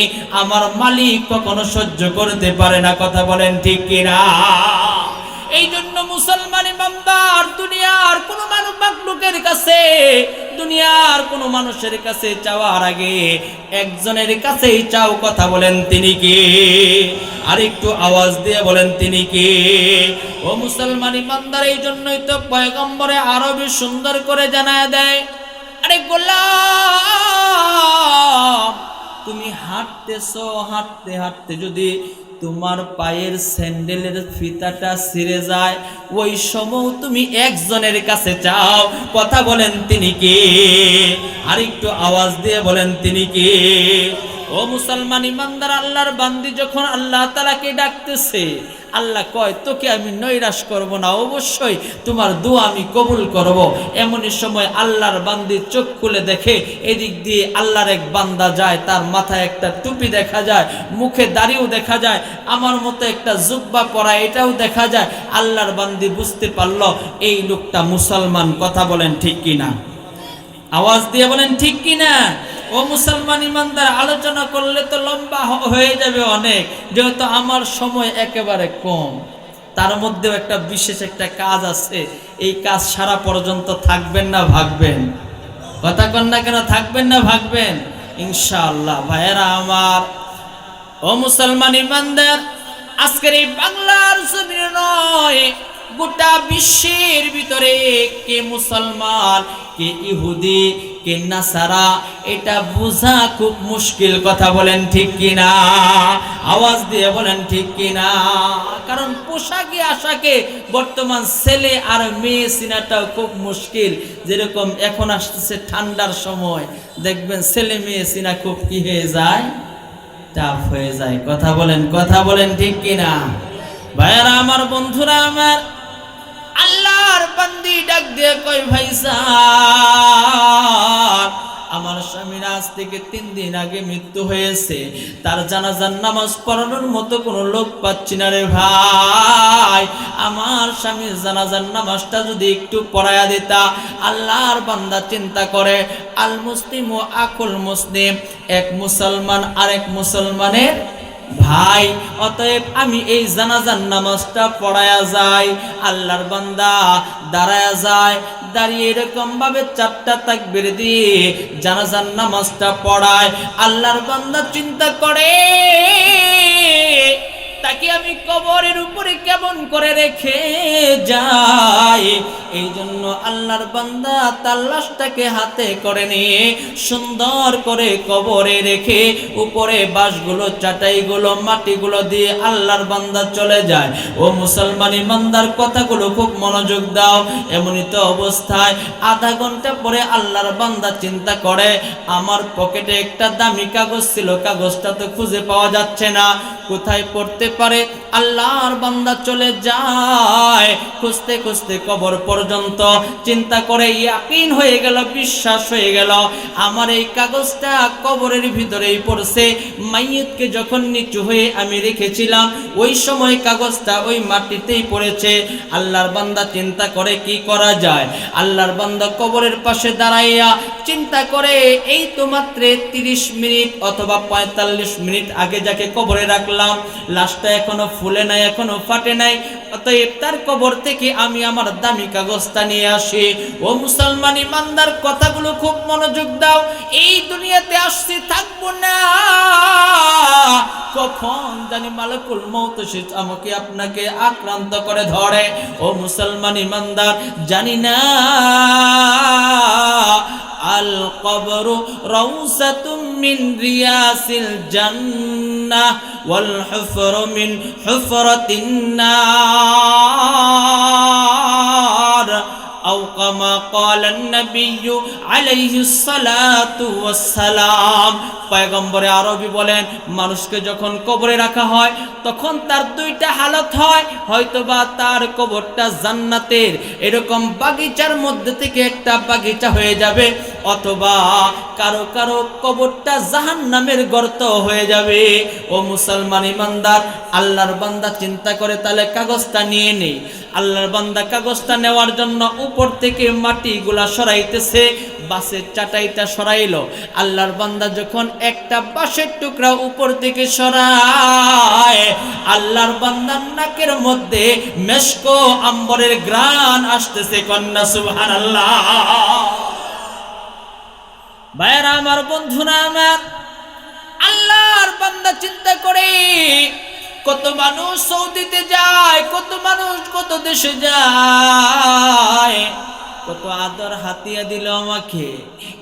আমার মালিক কখনো সহ্য করতে পারে না। কথা বলেন ঠিক কিনা? এই জন্য মুসলমান ইমানদার, দুনিয়ার কোনো মাখলুকের কাছে, দুনিয়ার কোনো মানুষের কাছে চাওয়ার আগে একজনের কাছেই চাও। কথা বলেন, তিনি কে? আর একটু আওয়াজ দিয়ে বলেন, তিনি কে? ও মুসলমান ইমানদার, এই জন্যই তো পয়গম্বরে আরবি সুন্দর করে জানায় দেয়, আরে গোলাম, তুমি হাঁটতেছো, হাঁটতে হাঁটতে যদি তোমার পায়ের স্যান্ডেলের ফিতাটা ছিঁড়ে যায়, ওই সময় তুমি একজনের কাছে চাও। কথা বলেন, তিনি কে? আর একটু আওয়াজ দিয়ে বলেন, তিনি কে? ও মুসলমান ইমানদার, আল্লাহর বান্দি যখন আল্লাহ তাআলাকে ডাকতেছে, আল্লাহ কয় তোকে আমি নৈরাশ করব না, অবশ্যই তোমার দোয়া আমি কবুল করব। এমনই সময় আল্লাহর বান্দি চোখ খুলে দেখে এদিক দিয়ে আল্লাহর এক বান্দা যায়, তার মাথায় একটা টুপি দেখা যায়, মুখে দাড়িও দেখা যায়, আমার মতো একটা জুব্বা পরা এটাও দেখা যায়। আল্লাহর বান্দি বুঝতে পারল এই লোকটা মুসলমান। কথা বলেন ঠিক কিনা? আওয়াজ দিয়ে বলেন ঠিক কিনা? ও মুসলমান ইমানদার, আলোচনা করলে তো লম্বা হয়ে যাবে অনেক, যেহেতু আমার সময় একেবারে কম। তার মধ্যেও একটা বিশেষ একটা কাজ আছে, এই কাজ সারা পর্যন্ত থাকবেন না ভাগবেন? কথা কন না কেন? থাকবেন না ভাগবেন? ইনশাআল্লাহ। ভাইয়েরা আমার, ও মুসলমান ইমানদার, আজকের এই বাংলার জমিনে নয়, গোটা বিশ্বের ভিতরে কে মুসলমান, কে ইহুদি, কে নাসারা, এটা বোঝা খুব মুশকিল। কথা বলেন ঠিক কিনা? আওয়াজ দিয়ে বলেন ঠিক কিনা? কারণ পোশাকে আশাকে বর্তমান ছেলে আর মেয়ে চিনাটাও খুব মুশকিল। যেরকম এখন আসতেছে ঠান্ডার সময়, দেখবেন ছেলে মেয়ে চিনা খুব কি হয়ে যায়, টাফ হয়ে যায়। কথা বলেন, কথা বলেন ঠিক কিনা? ভাইয়ারা আমার, বন্ধুরা আমার, আল্লাহর বান্দি ডাক দিয়ে কই, ভাইজান, আমার স্বামীর আজ থেকে 3 দিন আগে মৃত্যু হয়েছে, তার জানাজার নামাজ পড়ানোর মতো কোনো লোক পাচ্ছি না রে ভাই। আমার স্বামীর জানাজার নামাজটা যদি একটু পড়ায়া দিতা। আল্লাহর বান্দা চিন্তা করে, আল মুসলিম ও আকুল মুসলিম, এক মুসলমান আরেক মুসলমানের ভাই অতএব আমি এই জানাজার নামাজটা পড়ায়া যাই। আল্লাহর বান্দা দাঁড়ায়া যায়, দাঁড়িয়ে এরকম ভাবে 4টা তাকবীর দিয়ে জানাজার নামাজটা পড়ায়। আল্লাহর বান্দা চিন্তা করে তাকে আমি কবরের উপরে কেমন করে রেখে যাই। এই জন্য আল্লাহর বান্দা তার লাশটাকে হাতে করে নিয়ে সুন্দর করে কবরে রেখে উপরে বাঁশগুলো চাটাইগুলো মাটিগুলো দিয়ে আল্লাহর বান্দা চলে যায়। ও মুসলমান ইমানদার কথাগুলো খুব মনোযোগ দাও। এমনই তো অবস্থায় আধা ঘন্টা পরে আল্লাহর বান্দা চিন্তা করে আমার পকেটে একটা দামি কাগজ ছিল, কাগজটা তো খুঁজে পাওয়া যাচ্ছে না, কোথায় পড়তে পারে। আল্লাহর বান্দা চলে যায় খুঁজতে খুঁজতে কবর পর্যন্ত। চিন্তা করে ইয়াকিন হয়ে গেল, বিশ্বাস হয়ে গেল আমার এই কাগজটা কবরের ভিতরেই পড়ছে। মাইয়িতকে যখন নিচু হয়ে আমি রেখেছিলাম ওই সময় কাগজটা ওই মাটিতেই পড়েছে। আল্লাহর বান্দা চিন্তা করে কি করা যায়। আল্লাহর বান্দা কবরের পাশে দাঁড়াইয়া চিন্তা করে এই তো মাত্র 30 মিনিট অথবা 45 মিনিট আগে যাকে কবরে রাখলাম লাশটা এখনো ফুলে নাই, এখনো ফাটে নাই, অতএব তার কবর থেকে আমি আমার দামি কাগজটা নিয়ে আসি। ও মুসলমান ইমানদার কথাগুলো খুব মনোযোগ দাও। এই দুনিয়াতে আসছি থাকবো না, কখন জানি মালাকুল মউত এসে আমাকে আপনাকে আক্রান্ত করে ধরে। ও মুসলমান ইমানদার জানি না আল কবরু রাউসাতুম মিন রিয়াসিল জান্নাহ ওয়াল হুফরু মিন হুফরাতিন নার أو كما قال النبي عليه الصلاة والسلام। পয়গম্বরে আরবি বলেন মানুষকে যখন কবরে রাখা হয় তখন তার দুইটা হালত হয়, হয়তোবা তার কবরটা জান্নাতের এরকম বাগিচার মধ্যে থেকে একটা বাগিচা হয়ে যাবে, অথবা কারো কারো কবরটা জাহান্নামের গর্ত হয়ে যাবে। ও মুসলমান ইমানদার আল্লাহর বান্দা চিন্তা করে তাহলে কাগজটা নিয়ে নেই। আল্লাহর বান্দা কাগজটা নেওয়ার জন্য উপর থেকে মাটিগুলা সরাইতেছে, বাঁশের চাটাইটা সরাইলো। আল্লাহর বান্দা যখন একটা বাঁশের টুকরা উপর থেকে সরায় আল্লাহর বান্দার নাকের মধ্যে মেশকো আম্বরের ঘ্রাণ আসতেছে। কন্যা সুবহানাল্লাহ। ভাইরা আমার, বন্ধুরা আমার, আল্লাহর বান্দা চিন্তা করে কত মানুষ সৌদিতে যায়, কত মানুষ কত দেশে যায়, কত আদর হাতিয়া দিল আমাকে,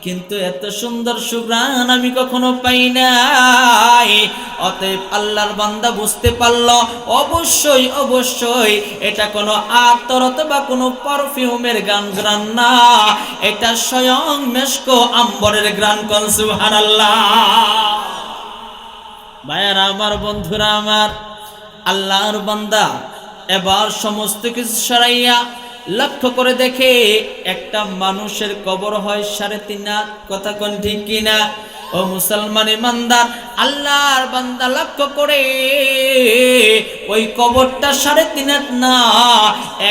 কিন্তু এত সুন্দর সুঘ্রাণ আমি কখনো পাই নাই। অতএব আল্লাহর বান্দা বুঝতে পারল অবশ্যই অবশ্যই এটা কোনো আতর অথবা কোনো পারফিউমের ঘ্রাণ না, এটা স্বয়ং মেশকো আম্বরের ঘ্রাণ। কোন সুবহানাল্লাহ। ভাইয়ারা আমার, বন্ধুরা আমার, আল্লাহর বান্দা এবার সমস্ত কিছু সরাইয়া লক্ষ্য করে দেখে একটা মানুষের কবর হয় 3.5 হাত। কথা কোন ঠিক কিনা? ও মুসলমান ইমানদার আল্লাহর বান্দা লক্ষ্য করে ওই কবরটা 3.5 হাত না,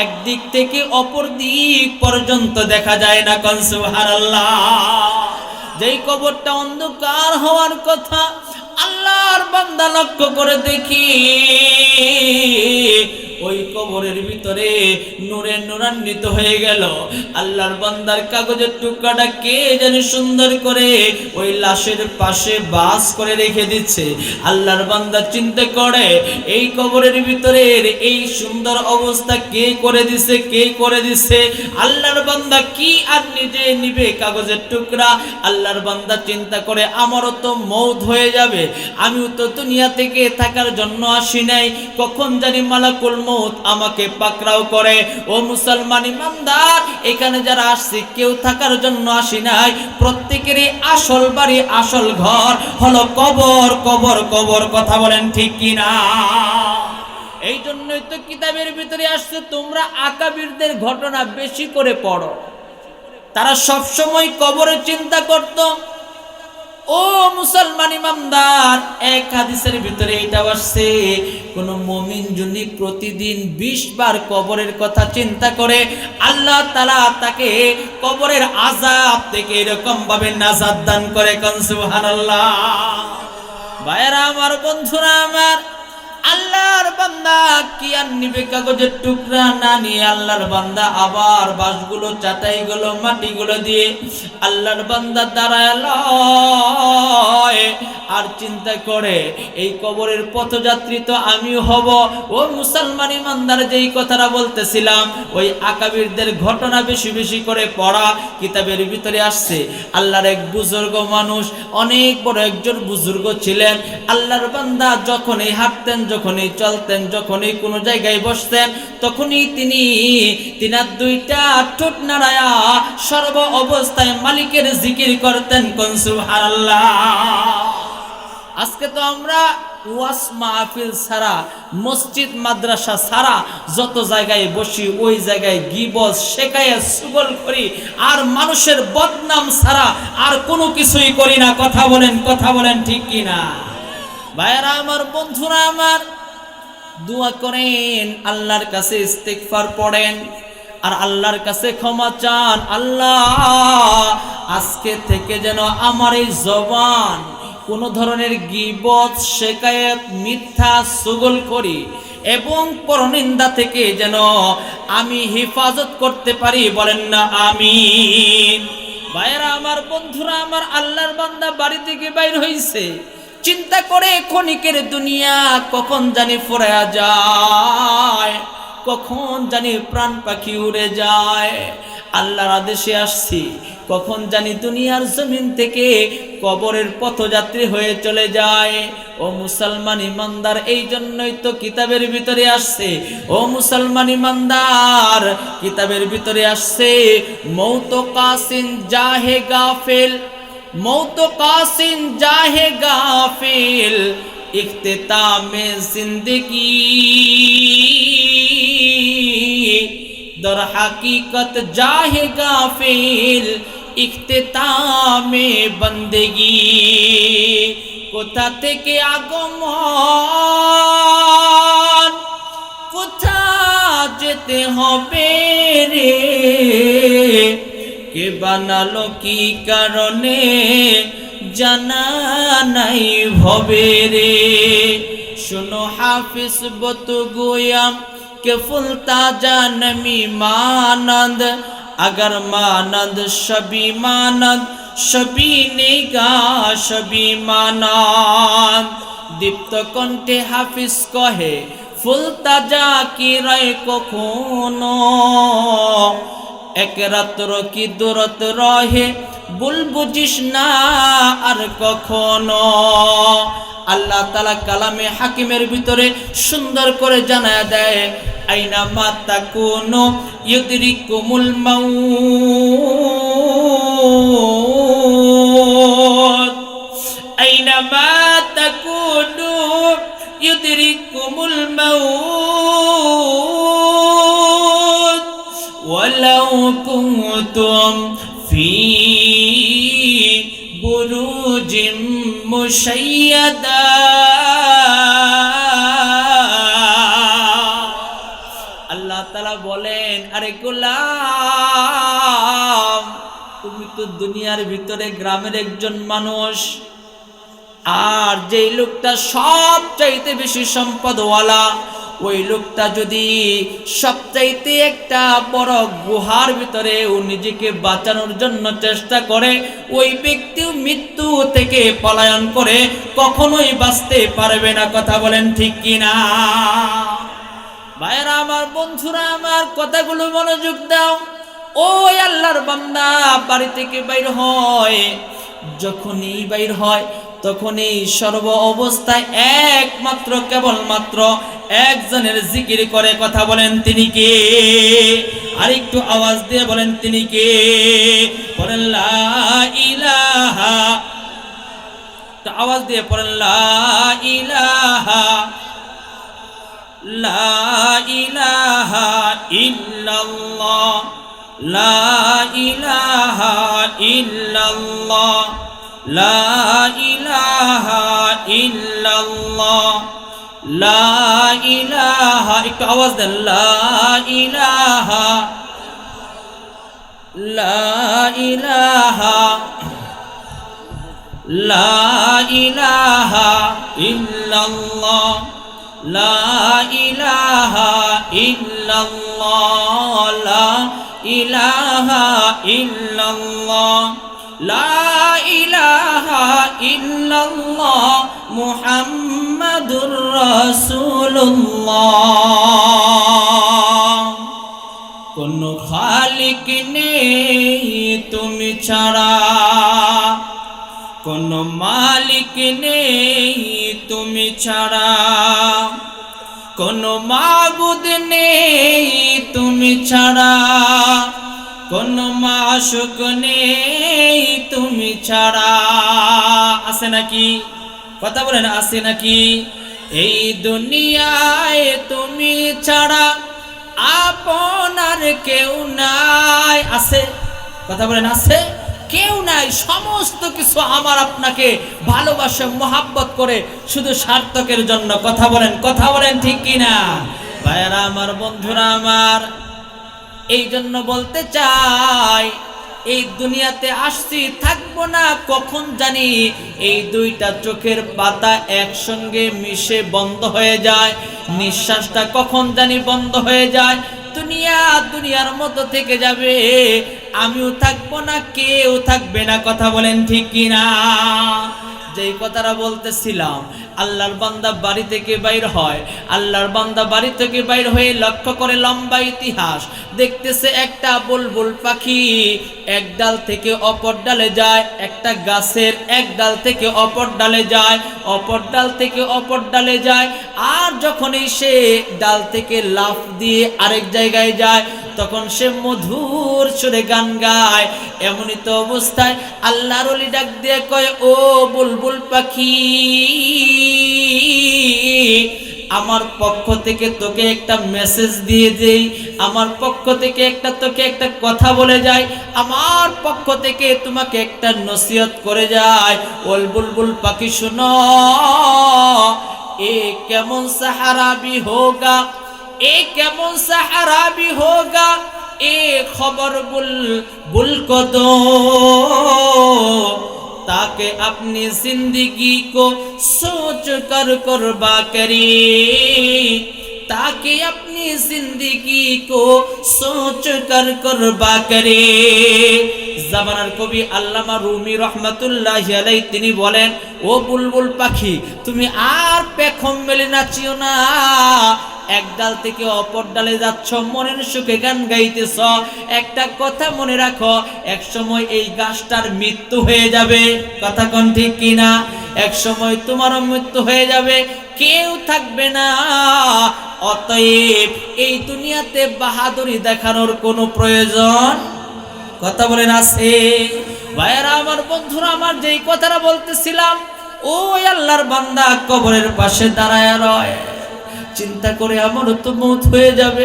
একদিক থেকে অপর দিক পর্যন্ত দেখা যায় না। কোন সুবহানাল্লাহ। যেই কবরটা অন্ধকার হওয়ার কথা আল্লাহর বান্দা লক্ষ্য করে দেখি ওই কবরের ভিতরে নূরে নূরান্বিত হয়ে গেল। আল্লাহর বান্দার কাগজের টুকরাটা কে জানি সুন্দর করে ওই লাশের পাশে বাস করে রেখে দিচ্ছে। আল্লাহর বান্দা চিন্তা করে এই কবরের ভিতরে এই সুন্দর অবস্থা কে করে দিছে, কে করে দিছে। আল্লাহর বান্দা কি আর নিজে নিবে কাগজের টুকরা। আল্লাহর বান্দা চিন্তা করে আমারও তো মওত হয়ে যাবে, আমিও তো দুনিয়া থেকে থাকার জন্য আসি নাই, কখন জানি মালাকুল মওত আমাকে পাকড়াও করে। ও মুসলমান ইমানদার, এখানে যারা আসছে কেউ থাকার জন্য আসি নাই, প্রত্যেকেরই আসল বাড়ি আসল ঘর হলো কবর। কবর কবর, কথা বলেন ঠিক কিনা? এই জন্যই তো কিতাবের ভিতরে আসছে তোমরা আকাবিরদের ঘটনা বেশি করে পড়ো। তারা সব সময় কবরের চিন্তা করত। ও মুসলমান ইমানদার, এক হাদিসের ভিতরে এটা আসছে কোন মুমিন যদি প্রতিদিন 20 বার কবরের কথা চিন্তা করে আল্লাহ তাআলা তাকে কবরের আযাব থেকে এরকম ভাবে নাজাত দান করে। কোন সুবহানাল্লাহ। ভাইরা আমার, বন্ধুরা আমার, আল্লাহর বান্দা কি আর নিবে কাগজের টুকরা না নিয়ে আল্লাহর বান্দা আবার বাঁশগুলো চাটাইগুলো মাটিগুলো দিয়ে আল্লাহর বান্দা দাঁড়ায় আর চিন্তা করে এই কবরের পথযাত্রী তো আমি হব। ও মুসলমান ইমানদার, যেই কথাটা বলতেছিলাম ওই আকাবিরদের ঘটনা বেশি বেশি করে পড়া কিতাবের ভিতরে আসছে। আল্লাহর এক বুজুর্গ মানুষ, অনেক বড় একজন বুজুর্গ ছিলেন। আল্লাহর বান্দা যখনই হাঁটতেন, যখনই চলতেন, যখনই কোনো জায়গায় বসতেন, তখনই তিনার দুইটা ঠোঁট নাড়ায়া সর্ব অবস্থায় মালিকের জিকির করতেন। কোন সুবহানাল্লাহ। আজকে তো আমরা ওয়াজ মাহফিল ছাড়া, মসজিদ মাদ্রাসা ছাড়া যত জায়গায় বসি ওই জায়গায় গীবত শেখায়া সুগল করি, আর মানুষের বদনাম ছাড়া আর কোনো কিছুই করি না। কথা বলেন ঠিক কি না? ভাইরা আমার, বন্ধুরা আমার, দোয়া করেন, আল্লাহর কাছে ইস্তিগফার পড়েন আর আল্লাহর কাছে ক্ষমা চান। আল্লাহ, আজকে থেকে যেন আমার এই জবান কোন ধরনের গীবত, শিকায়েত, মিথ্যা, চুগলখড়ি এবং পরনিন্দা থেকে যেন আমি হেফাজত করতে পারি। বলেন না আমিন। ভাইরা আমার, বন্ধুরা আমার, আল্লাহর বান্দা বাড়ি থেকে বাইর হইছে, চিন্তা করে ক্ষণিকের দুনিয়া কখন জানি ফুরায়া যায়, কখন জানি প্রাণ পাখি উড়ে যায়। আল্লাহর আদেশে আসছি, কখন জানি দুনিয়ার জমিন থেকে কবরের পথযাত্রী হয়ে চলে যায়। ও মুসলমান ইমানদার, এই জন্যই তো কিতাবের ভিতরে আসছে, ও মুসলমান ইমানদার, কিতাবের ভিতরে আসছে, মৌত কাসিন জাহে গাফিল, মৌত কাসিন জাহে গাফিল, ইখতিতামে জিंदगी দর হাকিকত জাহে গাফিল, ইখতিতামে বন্দেগি। কোথা থেকে আগমন, কোথা যেতে হবে রে, কে বানালো কি কারণে জানা নাই ভবে রে। শুনো হাফিজ বত গোয়াম के फुलता जानमी मानंद, अगर मानंद शबी मानंद, शबी नेगा शबी मानंद। दीप्त कण्ठे हाफिज कहे ফুলতা যা কি রায় কখনো, এক রাত্র কি দূরত রহে ভুল বুঝিস না আর কখনো। আল্লাহ তাআলা কালামে হাকিমের ভিতরে সুন্দর করে জানায়া দেয়, আইনা মা তাকুনু ইউদরিকুমুল মাউত, আইনা মা তাকুনু ইউদরিকুমুল মাউত, ওয়ালাউ কুনতুম ফি বুরুজিম মুশাইয়াদা। আল্লাহ তাআলা বলেন, আরে গোলাম, তুমি তো দুনিয়ার ভিতরে গ্রামের একজন মানুষ, আর যেই লোকটা সবচাইতে বেশি সম্পদওয়ালা, ওই লোকটা যদি সবচাইতে একটা বড় গুহার ভিতরে ও নিজেকে বাঁচানোর জন্য চেষ্টা করে, ওই ব্যক্তিও মৃত্যু থেকে পলায়ন করে কখনোই বাঁচতে পারবে না। কথা বলেন ঠিক কিনা? ভাইরা আমার, বন্ধুরা আমার, কথাগুলো মনোযোগ দাও। ওই আল্লাহর বান্দা বাড়ি থেকে বাইর হয়, যখনই বাইর হয় তখনই সর্ব অবস্থায় একমাত্র কেবলমাত্র একজনের জিকির করে। কথা বলেন তিনি কে? আর একটু আওয়াজ দিয়ে বলেন তিনি কে? বলেন লা ইলাহা, তো আওয়াজ দিয়ে পড়েন লা ইলাহা, লা ইলাহা ইল্লাল্লাহ, লা ইলাহা ইল্লাল্লাহ, লা ইলাহা ইল্লাল্লাহ, লা ইলাহা, একটু আওয়াজ দেন, লা ইলাহা, লা ইলাহা, লা ইলাহা ইল্লাল্লাহ লা ইলাহা ইল্লাল্লাহ লা ইলাহা ইল্লাল্লাহ লা ইলাহা ইল্লাল্লাহ মুহাম্মাদুর রাসূলুল্লাহ। কোন খালিক নেই তুমি ছাড়া, কোন মালিক নেই তুমি ছাড়া, কোন মাবুদ নেই তুমি ছাড়া, কোন মাশুক নেই তুমি ছাড়া। আছে নাকি? কথা বলেন, আছে নাকি? এই দুনিয়ায় তুমি ছাড়া আপনার কেউ নাই। আছে? কথা বলেন, আছে? কেউ নাই। সমস্ত কিছু আমার আপনাকে ভালোবাসে, মোহাব্বত করে শুধু সার্থকের জন্য। কথা বলেন, কথা বলেন ঠিক কিনা? ভাইরা আমার, বন্ধুরা আমার, এই জন্য বলতে চাই, এই দুনিয়াতে আসছি, থাকবো না কখন জানি। এই দুইটা চোখের পাতা একসঙ্গে মিশে বন্ধ হয়ে যায়, নিঃশ্বাসটা কখন জানি বন্ধ হয়ে যায়। দুনিয়ার মতো থেকে যাবে, আমিও থাকবো না, কেউ থাকবে না। কথা বলেন ঠিক কিনা? যেই কথাটা বলতেছিলাম, আল্লাহর বান্দা বাড়ি থেকে বাইর হয়, আল্লাহর বান্দা বাড়ি থেকে বাইর হয়ে লক্ষ্য করে লম্বা ইতিহাস দেখতেছে। একটা বুলবুল পাখি এক ডাল থেকে অপর ডালে যায়, একটা গাছের এক ডাল থেকে অপর ডালে যায়, অপর ডাল থেকে অপর ডালে যায়। আর যখনই সে ডাল থেকে লাফ দিয়ে আরেক জায়গায় যায়, তখন সে মধুর সুরে গান গায়। এমনই তো অবস্থায় আল্লাহর ওলি ডাক দিয়ে কয়, ও বুলবুল পাখি, আমার পক্ষ থেকে তোকে একটা মেসেজ দিয়ে দেই, আমার পক্ষ থেকে তোকে একটা কথা বলে যায়, আমার পক্ষ থেকে তোমাকে একটা নসিহত করে যায়। ওল বুলবুল পাখি শুনো, এ কেমন সাহারাবি হোগা, এ কেমন সাহারাবি হোগা, এ খবর বুলবুল को दो, ताकि अपनी जिंदगी को सोच कर कुर्बा करे, ताकि अपनी जिंदगी को सोच कर कुर्बा करे। জামানার কবি আল্লামা রুমি রহমাতুল্লাহি আলাইহি তিনি বলেন, ও বুলবুল পাখি, তুমি আর পেখম মেলে নাচিও না, এক ডাল থেকে অপর ডালে যাচ্ছ, মনের সুখে গান গাইতেছ। একটা কথা মনে রাখো, এক সময় এই গাছটার মৃত্যু হয়ে যাবে। কথা কোন ঠিক কিনা? এক সময় তোমারও মৃত্যু হয়ে যাবে, কেউ থাকবে না। অতএব এই দুনিয়াতে বাহাদুরি দেখানোর কোনো প্রয়োজন, কথা বলেন, আছে? ভাইরা আমার, বন্ধুরা আমার, যেই কথাটা বলতেছিলাম, ওই আল্লাহর বান্দা কবরের পাশে দাঁড়ায় রয়, চিন্তা করে আমারও তো মৌত হয়ে যাবে,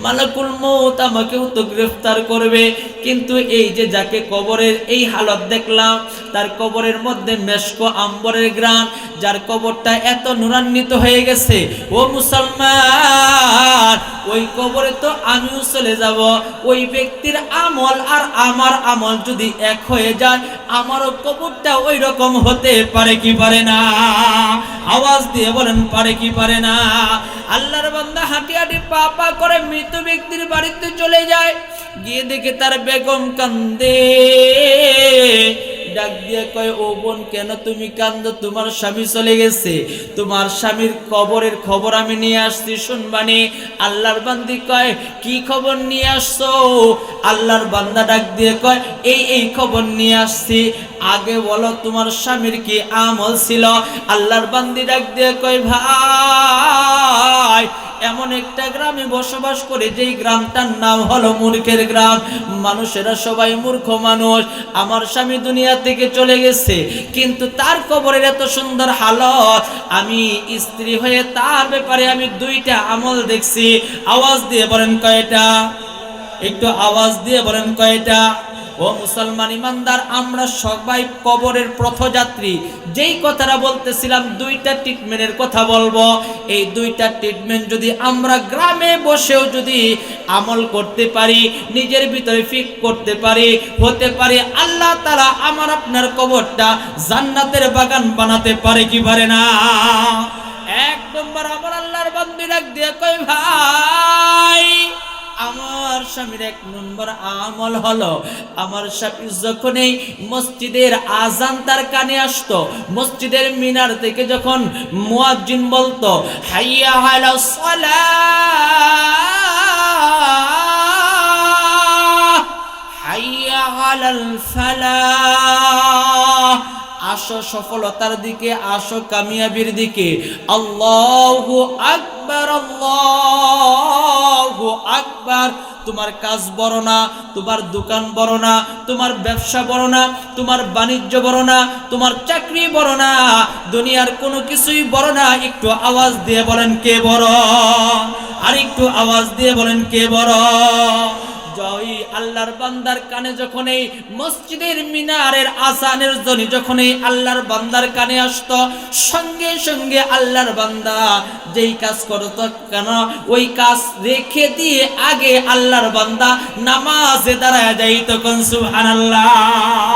মালাকুল মৌত আমাকেও তো গ্রেফতার করবে। কিন্তু এই যে যাকে কবরের এই হালত দেখলাম, তার কবরের মধ্যে মেশক আম্বরের গ্রান, যার কবরটা এত নুরান্বিত হয়ে গেছে, ও মুসলমান, ওই কবরে তো আমিও চলে যাব। ওই ব্যক্তির আমল আর আমার আমল যদি এক হয়ে যায়, আমারও কবরটা ওই রকম হতে পারে কি পারে না? আওয়াজ দিয়ে বলেন, পারে কি পারে না? আল্লাহর বান্দা হাঁটি হাঁটি পা পা করে মৃত ব্যক্তির বাড়িতে চলে যায়, গিয়ে দেখে তার বেগম কান্দে। ডাক দিয়ে কয়, ও বোন, কেন তুমি কান্দো? তোমার স্বামী চলে গেছে, তোমার স্বামীর কবরের খবর আমি নিয়ে আসছি, শুনবানি। আল্লাহর বান্দি কয়, কি খবর নিয়ে আসছো? আল্লাহর বান্দা ডাক দিয়ে কয়, এই খবর নিয়ে আসছি, আগে বলো তোমার স্বামীর কি আমল ছিল? আল্লাহর বান্দি ডাক দিয়ে কয়, ভাই, এমন একটা গ্রামে বসবাস করে যেই গ্রামটার নাম হলো মূর্খের গ্রাম, মানুষেরা সবাই মূর্খ মানুষ। আমার স্বামী দুনিয়া থেকে চলে গেছে, কিন্তু তার কবরের এত সুন্দর হালত, আমি স্ত্রী হয়ে তার ব্যাপারে আমি দুইটা আমল দেখছি। আওয়াজ দিয়ে বলেন কয়টা? একটু আওয়াজ দিয়ে বলেন কয়টা? ও মুসলমান ইমানদার, আমরা সবাই কবরের পথযাত্রী। যেই কথাটা বলতেছিলাম, দুইটা ট্রিটমেন্টের কথা বলবো। এই দুইটা ট্রিটমেন্ট যদি আমরা গ্রামে বসেও যদি আমল করতে পারি, নিজের ভিতরে ফিক করতে পারি, হতে পারে আল্লাহ তাআলা আমার আপনার কবরটা জান্নাতের বাগান বানাতে পারে কি পারে না? এক নম্বর আমার আল্লাহর বান্দা ডাক দিয়ে কই, ভাই আমার স্বামীর এক নম্বর আমল হলো, আমার স্বামী যখন এই মসজিদের আজান তার কানে আসতো, মসজিদের মিনার থেকে যখন মুয়াজ্জিন বলতো হাইয়া আলাস সালাহ হাইয়া আলাল ফালাহ, আসো সফলতার দিকে, আসো কামিয়াবির দিকে, আল্লাহু আকবার আল্লাহু আকবার। তোমার কাজ বড় না, তোমার দোকান বড় না, তোমার ব্যবসা বড় না, তোমার বাণিজ্য বড় না, তোমার চাকরি বড় না, দুনিয়ার কোনো কিছুই বড় না। একটু আওয়াজ দিয়ে বলেন কে বড়? আর একটু আওয়াজ দিয়ে বলেন কে বড়? জয় আল্লাহর বান্দার কানে যখন এই মসজিদের মিনারের আজানের ধ্বনি যখন এই আল্লাহর বান্দার কানে আসতো, সঙ্গে সঙ্গে আল্লাহর বান্দা যেই কাজ করতো কেন, ওই কাজ রেখে দিয়ে আগে আল্লাহর বান্দা নামাজে দাঁড়ায় যাইতো। কোন সুবহানাল্লাহ।